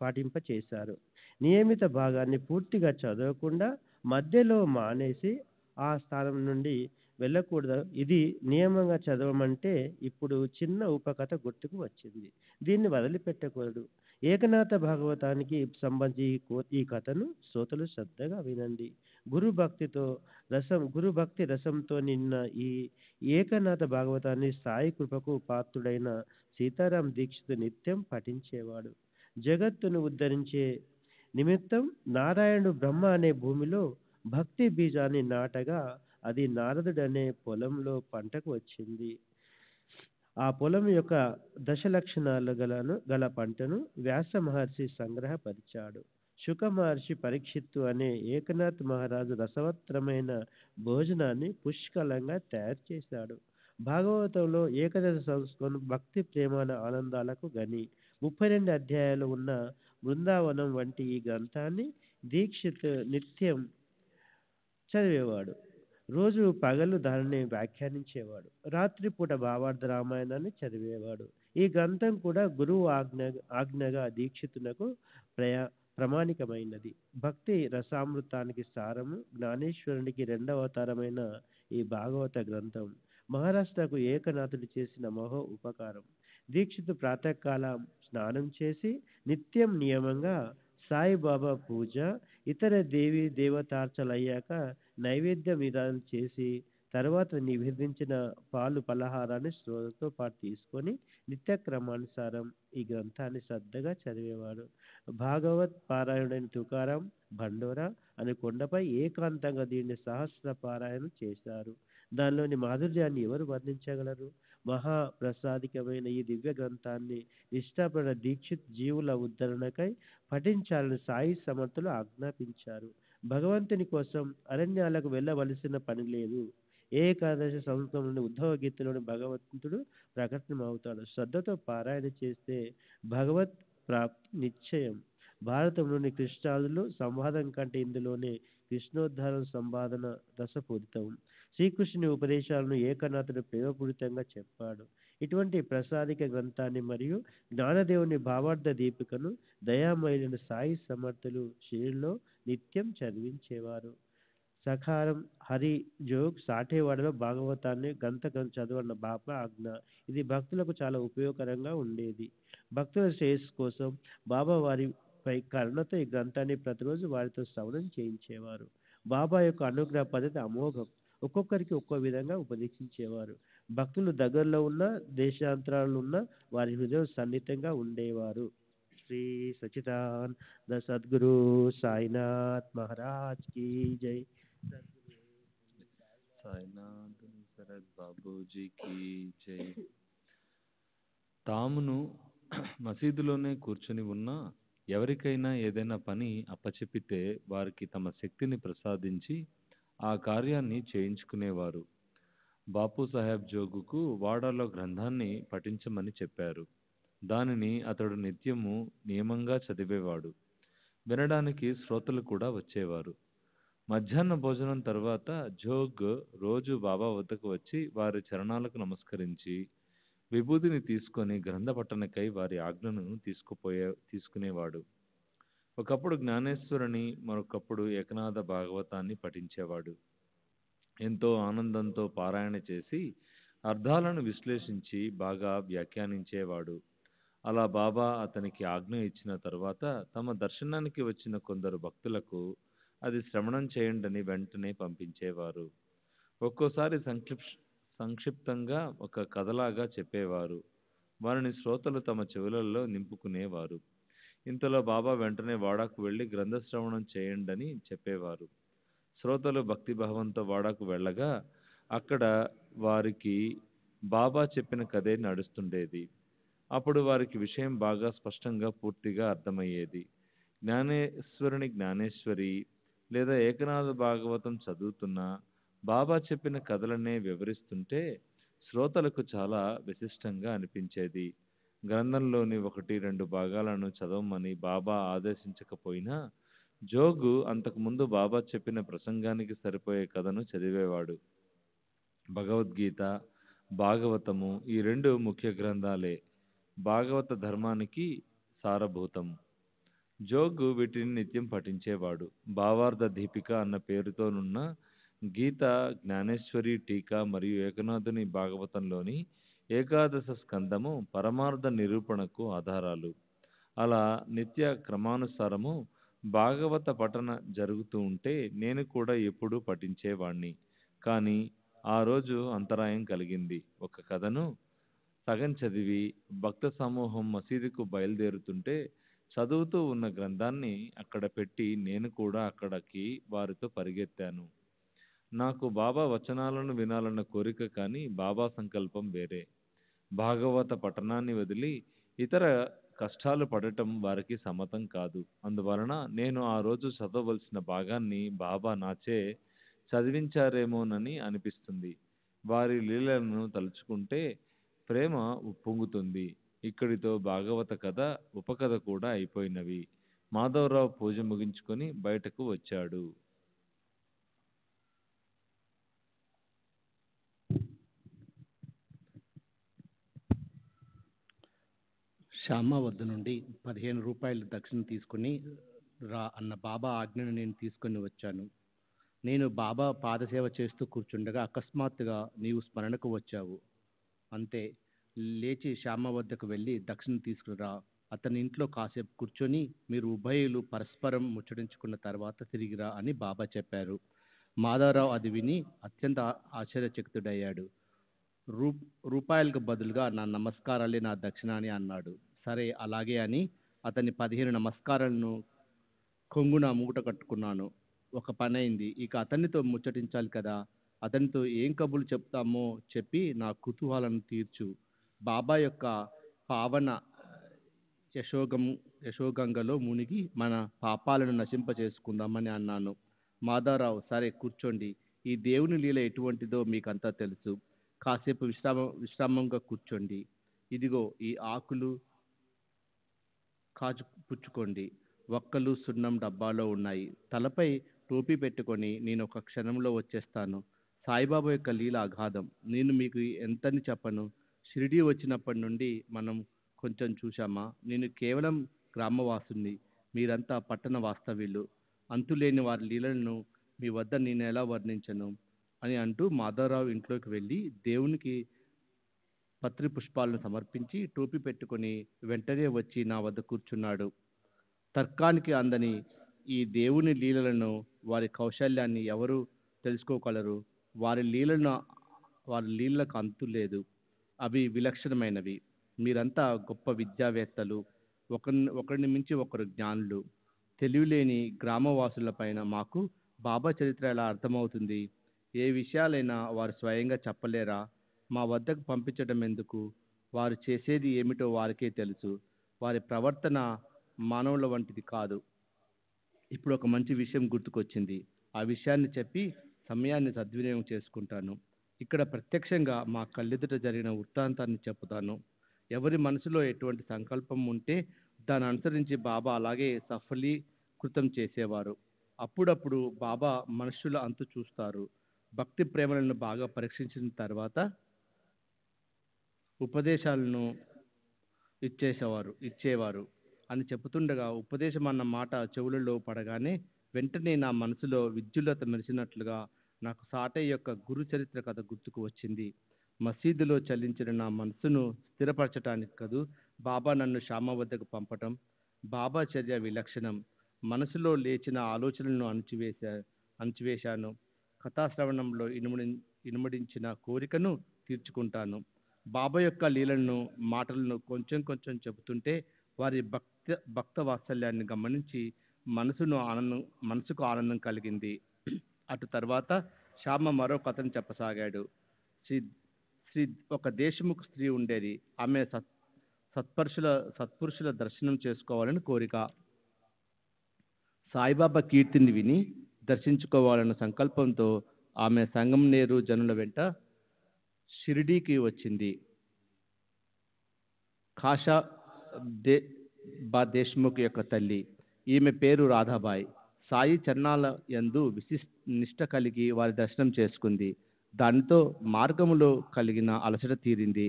పాటింపచేశారు. నియమిత భాగాన్ని పూర్తిగా చదవకుండా మధ్యలో మానేసి ఆ స్థానం నుండి వెళ్ళకూడదు. ఇది నియమంగా చదవమంటే ఇప్పుడు చిన్న ఉపకథ గుర్తుకు వచ్చింది. దీన్ని వదిలిపెట్టకూడదు. ఏకనాథ భాగవతానికి సంబంధించి ఈ కథను శ్రోతలు శ్రద్ధగా వినండి. గురు భక్తి రసంతో నిన్న ఈ ఏకనాథ భాగవతాన్ని సాయి కృపకు పాత్రుడైన సీతారాం దీక్షితు నిత్యం పఠించేవాడు. జగత్తును ఉద్ధరించే నిమిత్తం నారాయణుడు బ్రహ్మ అనే భూమిలో భక్తి బీజాన్ని నాటగా అది నారదుడనే పొలంలో పంటకు వచ్చింది. ఆ పొలం యొక్క దశలక్షణాలు గల పంటను వ్యాస మహర్షి సంగ్రహపరిచాడు. శుక మహర్షి పరీక్షిత్తు అనే ఏకనాథ్ మహారాజు రసవత్తరమైన భోజనాన్ని పుష్కలంగా తయారు చేశాడు. భాగవతంలో ఏకదశ సంస్కరణ భక్తి ప్రేమాన ఆనందాలకు గని 32 అధ్యాయాలు ఉన్న బృందావనం వంటి ఈ గ్రంథాన్ని దీక్షిత్ నిత్యం చదివేవాడు. రోజు పగలు దానిని వ్యాఖ్యానించేవాడు. రాత్రిపూట భావార్థ రామాయణాన్ని చదివేవాడు. ఈ గ్రంథం కూడా గురువు ఆజ్ఞగా దీక్షితునకు ప్రామాణికమైనది. భక్తి రసామృతానికి సారము, జ్ఞానేశ్వరునికి రెండవ అవతారమైన ఈ భాగవత గ్రంథం మహారాష్ట్రకు ఏకనాథుడు చేసిన మహో ఉపకారం. దీక్షితు ప్రాతకాలం స్నానం చేసి నిత్యం నియమంగా సాయిబాబా పూజ, ఇతర దేవి దేవతార్చలయ్యాక నైవేద్యం విధానం చేసి తర్వాత నివేదించిన పాలు పలహారాన్ని శ్రోతతో పాటు తీసుకొని నిత్యక్రమానుసారం ఈ గ్రంథాన్ని శ్రద్ధగా చదివేవాడు. భాగవత్ పారాయణుడైన తుకారాం భండోరా అనే కొండపై ఏకాంతంగా దీన్ని సహస్ర పారాయణం చేశారు. దానిలోని మాధుర్యాన్ని ఎవరు వర్ణించగలరు? మహాప్రసాదికమైన ఈ దివ్య గ్రంథాన్ని నిష్ఠాపర దీక్షిత్ జీవుల ఉద్ధరణకై పఠించాలని సాయి సమర్థులు ఆజ్ఞాపించారు. భగవంతుని కోసం అరణ్యాలకు వెళ్ళవలసిన పని లేదు. ఏకాదశ సంవత్సరంలోని ఉద్ధవ గీతలోని భగవంతుడు ప్రకటనమవుతాడు. శ్రద్ధతో పారాయణ చేస్తే భగవత్ ప్రాప్తి నిశ్చయం. భారతంలోని కృష్ణాదులు సంవాదం కంటే ఇందులోనే కృష్ణోద్ధారం సంవాదన రసపూరితం. శ్రీకృష్ణుని ఉపదేశాలను ఏకనాథుడు ప్రేమపూరితంగా చెప్పాడు. ఇటువంటి ప్రసాదిక గ్రంథాన్ని మరియు జ్ఞానదేవుని భావార్థ దీపికను దయామయులైన సాయి సమర్థులు షిరిడిలో నిత్యం చదివించేవారు. సఖారం హరి జోగ్ సాఠేవాడలో భాగవతాన్ని గంతకం చదవన్న బాబా ఆజ్ఞ. ఇది భక్తులకు చాలా ఉపయోగకరంగా ఉండేది. భక్తుల శ్రేయస్సు కోసం బాబా వారిపై కరుణతో ఈ గ్రంథాన్ని ప్రతిరోజు వారితో శ్రవణం చేయించేవారు. బాబా యొక్క అనుగ్రహ పద్ధతి అమోఘం. ఒక్కొక్కరికి ఒక్కో విధంగా ఉపదేశించేవారు. భక్తులు దగ్గరలో ఉన్న దేశాంతరాలు ఉన్న వారి హృదయం సన్నిహితంగా ఉండేవారు. శ్రీ సచిదానంద సద్గురు సాయినాథ్ మహారాజ్ కీ జై. సాయినాథ్ శరత్ బాబూజీకి జై. తామును మసీదులోనే కూర్చొని ఉన్న ఎవరికైనా ఏదైనా పని అప్పచెప్పితే వారికి తమ శక్తిని ప్రసాదించి ఆ కార్యాన్ని చేయించుకునేవారు. బాపు సాహెబ్ జోగుకు వాడాలో గ్రంథాన్ని పఠించమని చెప్పారు. దానిని అతడు నిత్యము నియమంగా చదివేవాడు. వినడానికి శ్రోతలు కూడా వచ్చేవారు. మధ్యాహ్న భోజనం తర్వాత జోగ్ రోజు బాబా వద్దకు వచ్చి వారి చరణాలకు నమస్కరించి విభూతిని తీసుకొని గ్రంథ పఠనకై వారి ఆజ్ఞను తీసుకునేవాడు. ఒకప్పుడు జ్ఞానేశ్వరుని, మరొకప్పుడు ఏకనాథ భాగవతాన్ని పఠించేవాడు. ఎంతో ఆనందంతో పారాయణ చేసి అర్థాలను విశ్లేషించి బాగా వ్యాఖ్యానించేవాడు. అలా బాబా అతనికి ఆజ్ఞ ఇచ్చిన తరువాత తమ దర్శనానికి వచ్చిన కొందరు భక్తులకు అది శ్రవణం చేయండని వెంటనే పంపించేవారు. ఒక్కోసారి సంక్షిప్తంగా ఒక కథలాగా చెప్పేవారు. వారిని శ్రోతలు తమ చెవులలో నింపుకునేవారు. ఇంతలో బాబా వెంటనే వాడాకు వెళ్ళి గ్రంథ శ్రవణం చేయండని చెప్పేవారు. శ్రోతలు భక్తిభావంతో వాడాకు వెళ్ళగా అక్కడ వారికి బాబా చెప్పిన కథే నడుస్తుండేది. అప్పుడు వారికి విషయం బాగా స్పష్టంగా పూర్తిగా అర్థమయ్యేది. జ్ఞానేశ్వరుని జ్ఞానేశ్వరి లేదా ఏకనాథ భాగవతం చదువుతున్నా బాబా చెప్పిన కథలనే వివరిస్తుంటే శ్రోతలకు చాలా విశిష్టంగా అనిపించేది. గ్రంథంలోని 1-2 భాగాలను చదవమని బాబా ఆదేశించకపోయినా జోగు అంతకుముందు బాబా చెప్పిన ప్రసంగానికి సరిపోయే కథను చదివేవాడు. భగవద్గీత, భాగవతము ఈ 2 ముఖ్య గ్రంథాలే భాగవత ధర్మానికి సారభూతం. జోగు వీటిని నిత్యం పఠించేవాడు. భావార్థ దీపిక అన్న పేరుతోనున్న గీత, జ్ఞానేశ్వరి టీకా మరియు ఏకనాథుని భాగవతంలోని ఏకాదశ స్కందము పరమార్థ నిరూపణకు ఆధారాలు. అలా నిత్య క్రమానుసారము భాగవత పఠన జరుగుతూ ఉంటే నేను కూడా ఎప్పుడూ పఠించేవాణ్ణి. కానీ ఆ రోజు అంతరాయం కలిగింది. ఒక కథను సగం చదివి భక్త సమూహం మసీదుకు బయలుదేరుతుంటే చదువుతూ ఉన్న గ్రంథాన్ని అక్కడ పెట్టి నేను కూడా అక్కడికి వారితో పరిగెత్తాను. నాకు బాబా వచనాలను వినాలన్న కోరిక కానీ బాబా సంకల్పం వేరే. భాగవత పఠనాన్ని వదిలి ఇతర కష్టాలు పడటం వారికి సమ్మతం కాదు. అందువలన నేను ఆ రోజు చదవవలసిన భాగాన్ని బాబా నాచే చదివించారేమోనని అనిపిస్తుంది. వారి లీలలను తలుచుకుంటే ప్రేమ ఉప్పొంగుతుంది. ఇక్కడితో భాగవత కథ ఉపకథ కూడా అయిపోయినవి. మాధవరావు పూజ ముగించుకొని బయటకు వచ్చాడు. శ్యామ వద్ద నుండి 15 రూపాయలు దక్షిణ తీసుకుని రా అన్న బాబా ఆజ్ఞను నేను తీసుకొని వచ్చాను. నేను బాబా పాదసేవ చేస్తూ కూర్చుండగా అకస్మాత్తుగా నీవు స్మరణకు వచ్చావు. అంతే, లేచి శ్యామ వద్దకు వెళ్ళి దక్షిణ తీసుకురా, అతని ఇంట్లో కాసేపు కూర్చొని మీరు ఉభయులు పరస్పరం ముచ్చటించుకున్న తర్వాత తిరిగిరా అని బాబా చెప్పారు. మాధవరావు అది విని అత్యంత ఆశ్చర్యచకితుడయ్యాడు. రూపాయలకు బదులుగా నా నమస్కారాలే నా దక్షిణ అని అన్నాడు. సరే అలాగే అని అతని 15 నమస్కారాలను కొంగున మూట కట్టుకున్నాను. ఒక పని అయింది. ఇక అతనితో ముచ్చటించాలి కదా. అతనితో ఏం కబుర్లు చెప్తామో చెప్పి నా కుతూహలను తీర్చు. బాబా యొక్క పావన యశోగంగలో మునిగి మన పాపాలను నశింప చేసుకుందామని అన్నాను. మాధవరావు సరే కూర్చోండి, ఈ దేవుని లీల ఎటువంటిదో మీకంతా తెలుసు. కాసేపు విశ్రామంగా కూర్చోండి. ఇదిగో ఈ ఆకులు కాచు పుచ్చుకోండి. ఒక్కలు సున్నం డబ్బాలో ఉన్నాయి. తలపై టోపీ పెట్టుకొని నేను ఒక క్షణంలో వచ్చేస్తాను. సాయిబాబా యొక్క లీల అగాధం. నేను మీకు ఎంతని చెప్పను. షిరిడీ వచ్చినప్పటి నుండి మనం కొంచెం చూశామా. నేను కేవలం గ్రామవాసుని, మీరంతా పట్టణ వాస్తవ్యులు. అంతులేని వారి లీలలను మీ వద్ద నేను ఎలా వర్ణించను అని అంటూ మాధవరావు ఇంట్లోకి వెళ్ళి దేవునికి పత్రి పుష్పాలను సమర్పించి టోపీ పెట్టుకొని వెంటనే వచ్చి నా వద్ద కూర్చున్నాడు. తర్కానికి అందని ఈ దేవుని లీలలను, వారి కౌశల్యాన్ని ఎవరు తెలుసుకోగలరు? వారి లీలలకు అంతు లేదు. అవి విలక్షణమైనవి. మీరంతా గొప్ప విద్యావేత్తలు, ఒకరిని మించి ఒకరు జ్ఞానులు. తెలివిలేని గ్రామవాసుల పైన మాకు బాబా చరిత్ర ఎలా అర్థమవుతుంది? ఏ విషయాలైనా వారు స్వయంగా చెప్పలేరా? మా వద్దకు పంపించడం ఎందుకు? వారు చేసేది ఏమిటో వారికే తెలుసు. వారి ప్రవర్తన మానవుల వంటిది కాదు. ఇప్పుడు ఒక మంచి విషయం గుర్తుకొచ్చింది. ఆ విషయాన్ని చెప్పి సమయాన్ని సద్వినియోగం చేసుకుంటాను. ఇక్కడ ప్రత్యక్షంగా మా కళ్ళెదుట జరిగిన వృత్తాంతాన్ని చెబుతాను. ఎవరి మనసులో ఎటువంటి సంకల్పం ఉంటే దాన్ని అనుసరించి బాబా అలాగే సఫలీకృతం చేసేవారు. అప్పుడప్పుడు బాబా మనుషుల అంతు చూస్తారు. భక్తి ప్రేమలను బాగా పరీక్షించిన తర్వాత ఉపదేశాలను ఇచ్చేవారు అని చెబుతుండగా ఉపదేశం అన్న మాట చెవులలో పడగానే వెంటనే నా మనసులో విద్యుల్లత మెరిసినట్లుగా నాకు సాటయ్య యొక్క గురు చరిత్ర కథ గుర్తుకు వచ్చింది. మసీదులో చలించిన నా మనసును స్థిరపరచటానికి కదూ బాబా నన్ను శ్యామ వద్దకు పంపటం. బాబా చర్య విలక్షణం. మనసులో లేచిన ఆలోచనలను అణచివేశాను. కథాశ్రవణంలో ఇనుమడించిన కోరికను తీర్చుకుంటాను. బాబా యొక్క లీలలను, మాటలను కొంచెం కొంచెం చెబుతుంటే వారి భక్త వాత్సల్యాన్ని గమనించి మనసుకు ఆనందం కలిగింది. అటు తర్వాత శ్యామ మరో కథను చెప్పసాగాడు. ఒక దేశముఖ స్త్రీ ఉండేది. ఆమె సత్పురుషుల దర్శనం చేసుకోవాలని కోరిక. సాయిబాబా కీర్తిని విని దర్శించుకోవాలన్న సంకల్పంతో ఆమె సంగంనేరు జనుల వెంట షిరిడీకి వచ్చింది. కాషా దేశ్ముఖ్ యొక్క తల్లి. ఈమె పేరు రాధాబాయి. సాయి చరణాల యందు నిష్ట కలిగి వారి దర్శనం చేసుకుంది. దానితో మార్గములో కలిగిన అలసట తీరింది.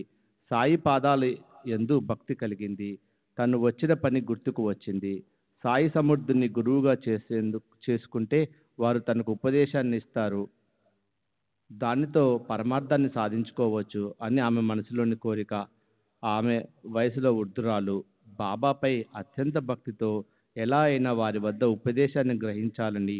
సాయి పాదాల యందు భక్తి కలిగింది. తను వచ్చిన పని గుర్తుకు వచ్చింది. సాయి సమర్థుని గురువుగా చేసుకుంటే వారు తనకు ఉపదేశాన్ని ఇస్తారు. దానితో పరమార్థాన్ని సాధించుకోవచ్చు అని ఆమె మనసులోని కోరిక. ఆమె వయసులో వృద్ధురాలు. బాబాపై అత్యంత భక్తితో ఎలా అయినా వారి వద్ద ఉపదేశాన్ని గ్రహించాలని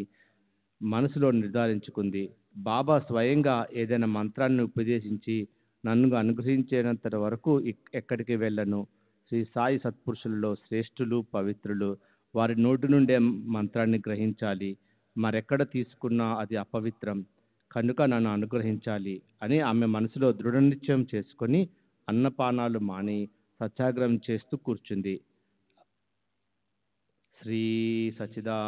మనసులో నిర్ధారించుకుంది. బాబా స్వయంగా ఏదైనా మంత్రాన్ని ఉపదేశించి నన్ను అనుగ్రహించేంత వరకు ఎక్కడికి వెళ్ళను. శ్రీ సాయి సత్పురుషులలో శ్రేష్ఠులు, పవిత్రులు. వారి నోటి నుండే మంత్రాన్ని గ్రహించాలి. మరెక్కడ తీసుకున్నా అది అపవిత్రం. కనుక నన్ను అనుగ్రహించాలి అని ఆమె మనసులో దృఢ నిశ్చయం చేసుకొని అన్నపానాలు మాని సత్యాగ్రహం చేస్తూ కూర్చుంది. శ్రీ సచిదా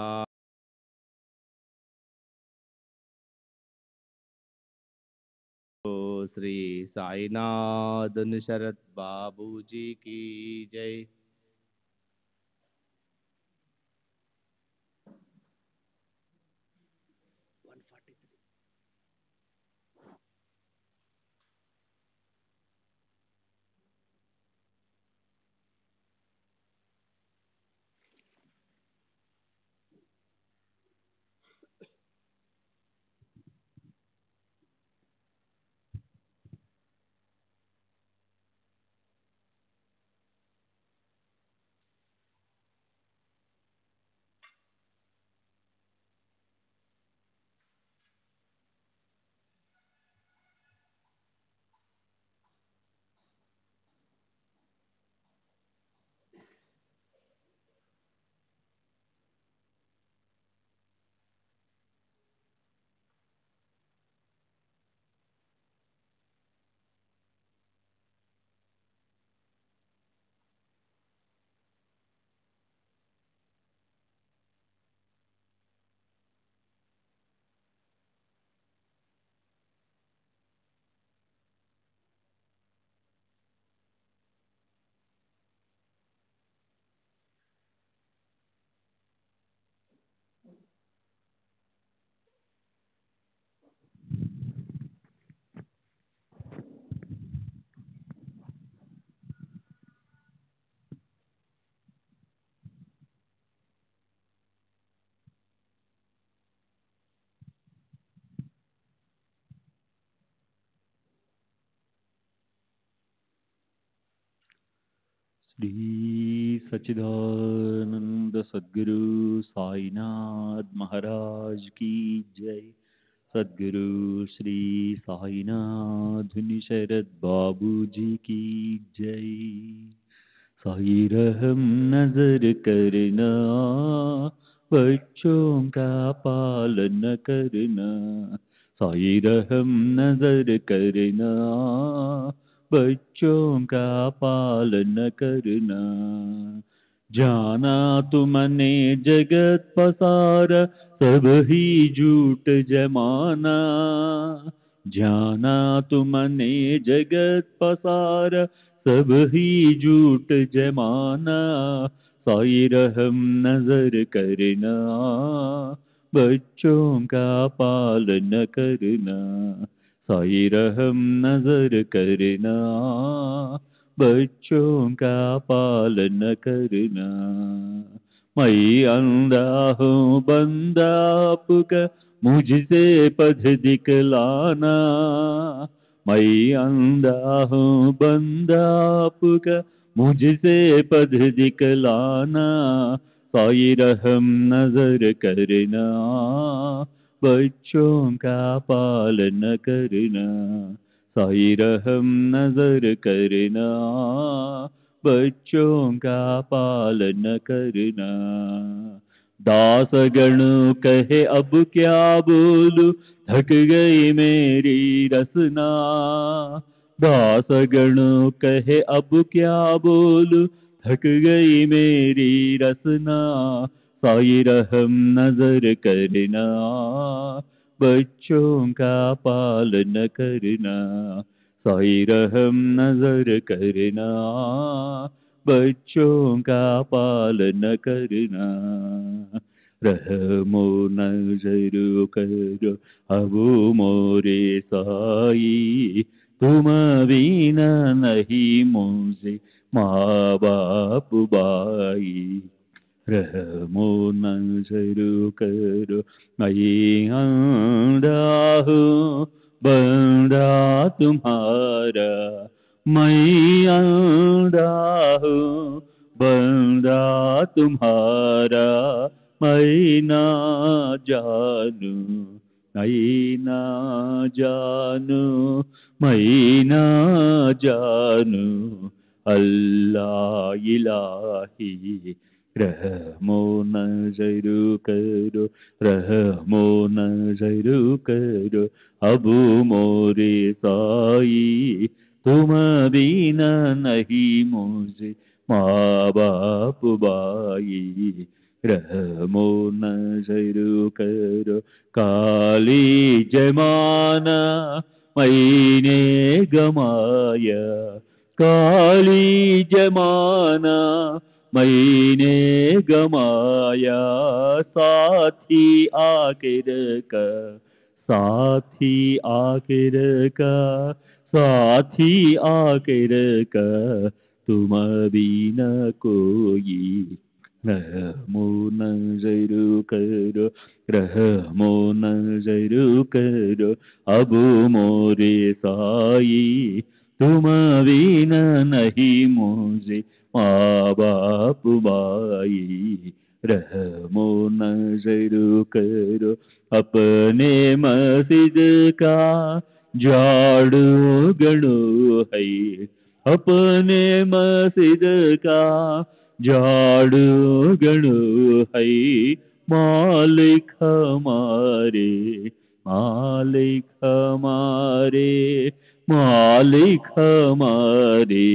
శ్రీ సాయినాథుని శరత్ బాబూజీకి జై. श्री सच्चिदानंद सद्गुरु साईनाथ महाराज की जय. सद्गुरु श्री साईनाथ शरद बाबू जी की जय. साई रहम नजर करना, बच्चों का पालन करना. साई रहम नजर करना, बच्चों का पालन करना. जाना तुमने जगत पसारा, सब ही झूठ जमाना. जाना तुमने जगत पसारा, सब ही झूठ जमाना. साई रहम नजर करना, बच्चों का पालन करना. साई रहम नजर करना, बच्चों का पालन करना. मैं अंधा हूँ बंदा आपका, मुझसे पथ दिखलाना. मैं अंधा हूँ बंदा आपका, मुझसे पथ दिखलाना. साई रहम नजर करना, बच्चों का पालन करना. साई रहम नजर करना, बच्चों का पालन करना. दास गण कहे अब क्या बोलूं, थक गई मेरी रसना. दास गण कहे अब क्या बोलूं, थक गई मेरी रसना. साई रहम नजर करना, बच्चों का पालन करना. साई रहम नजर करना, बच्चों का पालन करना. रहमो नजर करो अब मोरे साई, तुम बिना नहीं मुझे माँ बाप बाई. रहमो नजर करो मैं अंधा हूँ बंदा तुम्हारा. मैं अंधा हूँ बंदा तुम्हारा. मैं ना जानू, मैं ना जानू, मैं ना जानू. अल्लाह इलाही. रहमो नजर करो, रहमो नजर करो अब मोरे साई, तुम बिना नहीं मुझे माँ बाप भाई रहमो नजर करो काली जमाना मैंने गमाया काली जमाना मैंने गमाया साथी आखिर का साथी आखिर का साथी आखिर का तुम बिना कोई रहमो नजर करो रहमो नजर करो अब मोरे साई तुम बिना नहीं मुझे माँ बाप भाई रहमो नजर करो अपने मस्जिद का झाड़ू गड़ो है अपने मस्जिद का झाड़ू गड़ो है मालिक हमारे मालिक हमारे मालिक हमारे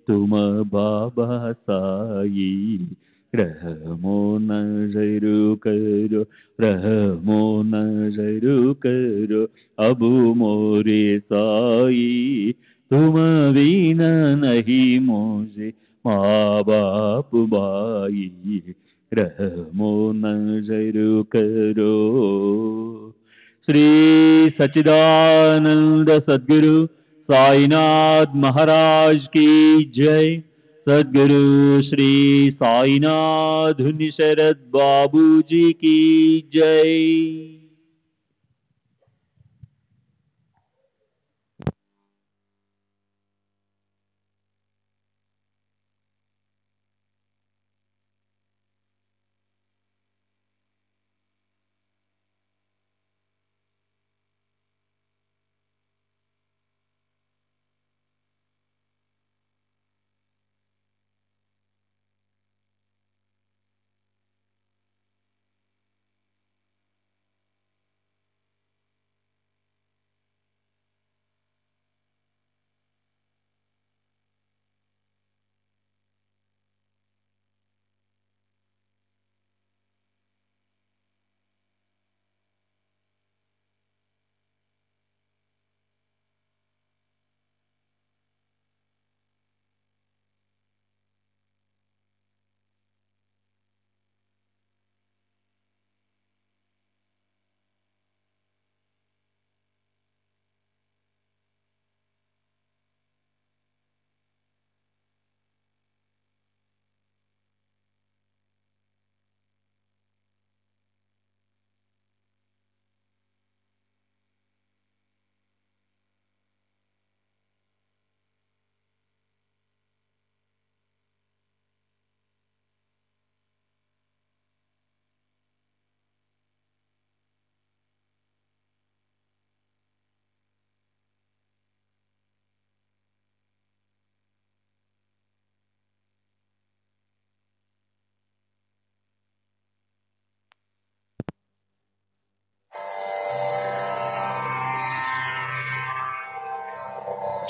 तुम बाबा साई रहमो नजर करो रहमो नजर करो अब मोरे साई तुम बिना नहीं मुझे माँ बाप भाई रहमो नजर करो। श्री सच्चिदानंद सद्गुरु साईनाथ महाराज की जय। सद्गुरु श्री साईनाथ शरद बाबू जी की जय।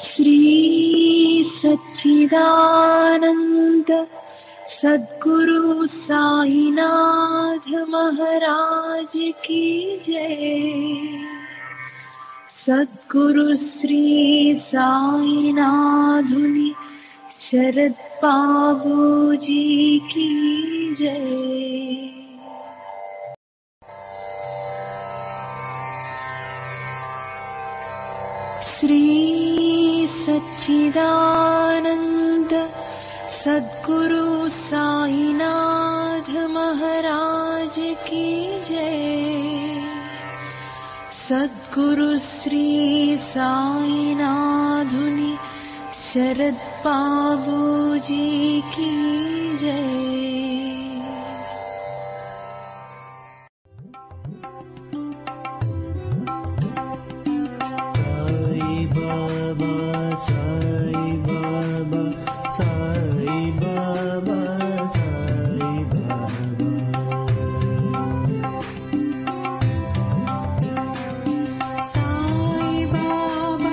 श्री सच्चिदानंद सद्गुरु साईनाथ महाराज की जय। सद्गुरु श्री साईनाथुनि शरद बाबू जी की जय। श्री सच्चिदानंद सद्गुरु साईनाथ महाराज की जय। सद्गुरु श्री साईनाथुनि शरद बाबू जी की जय। साई बाबा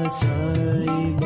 Sai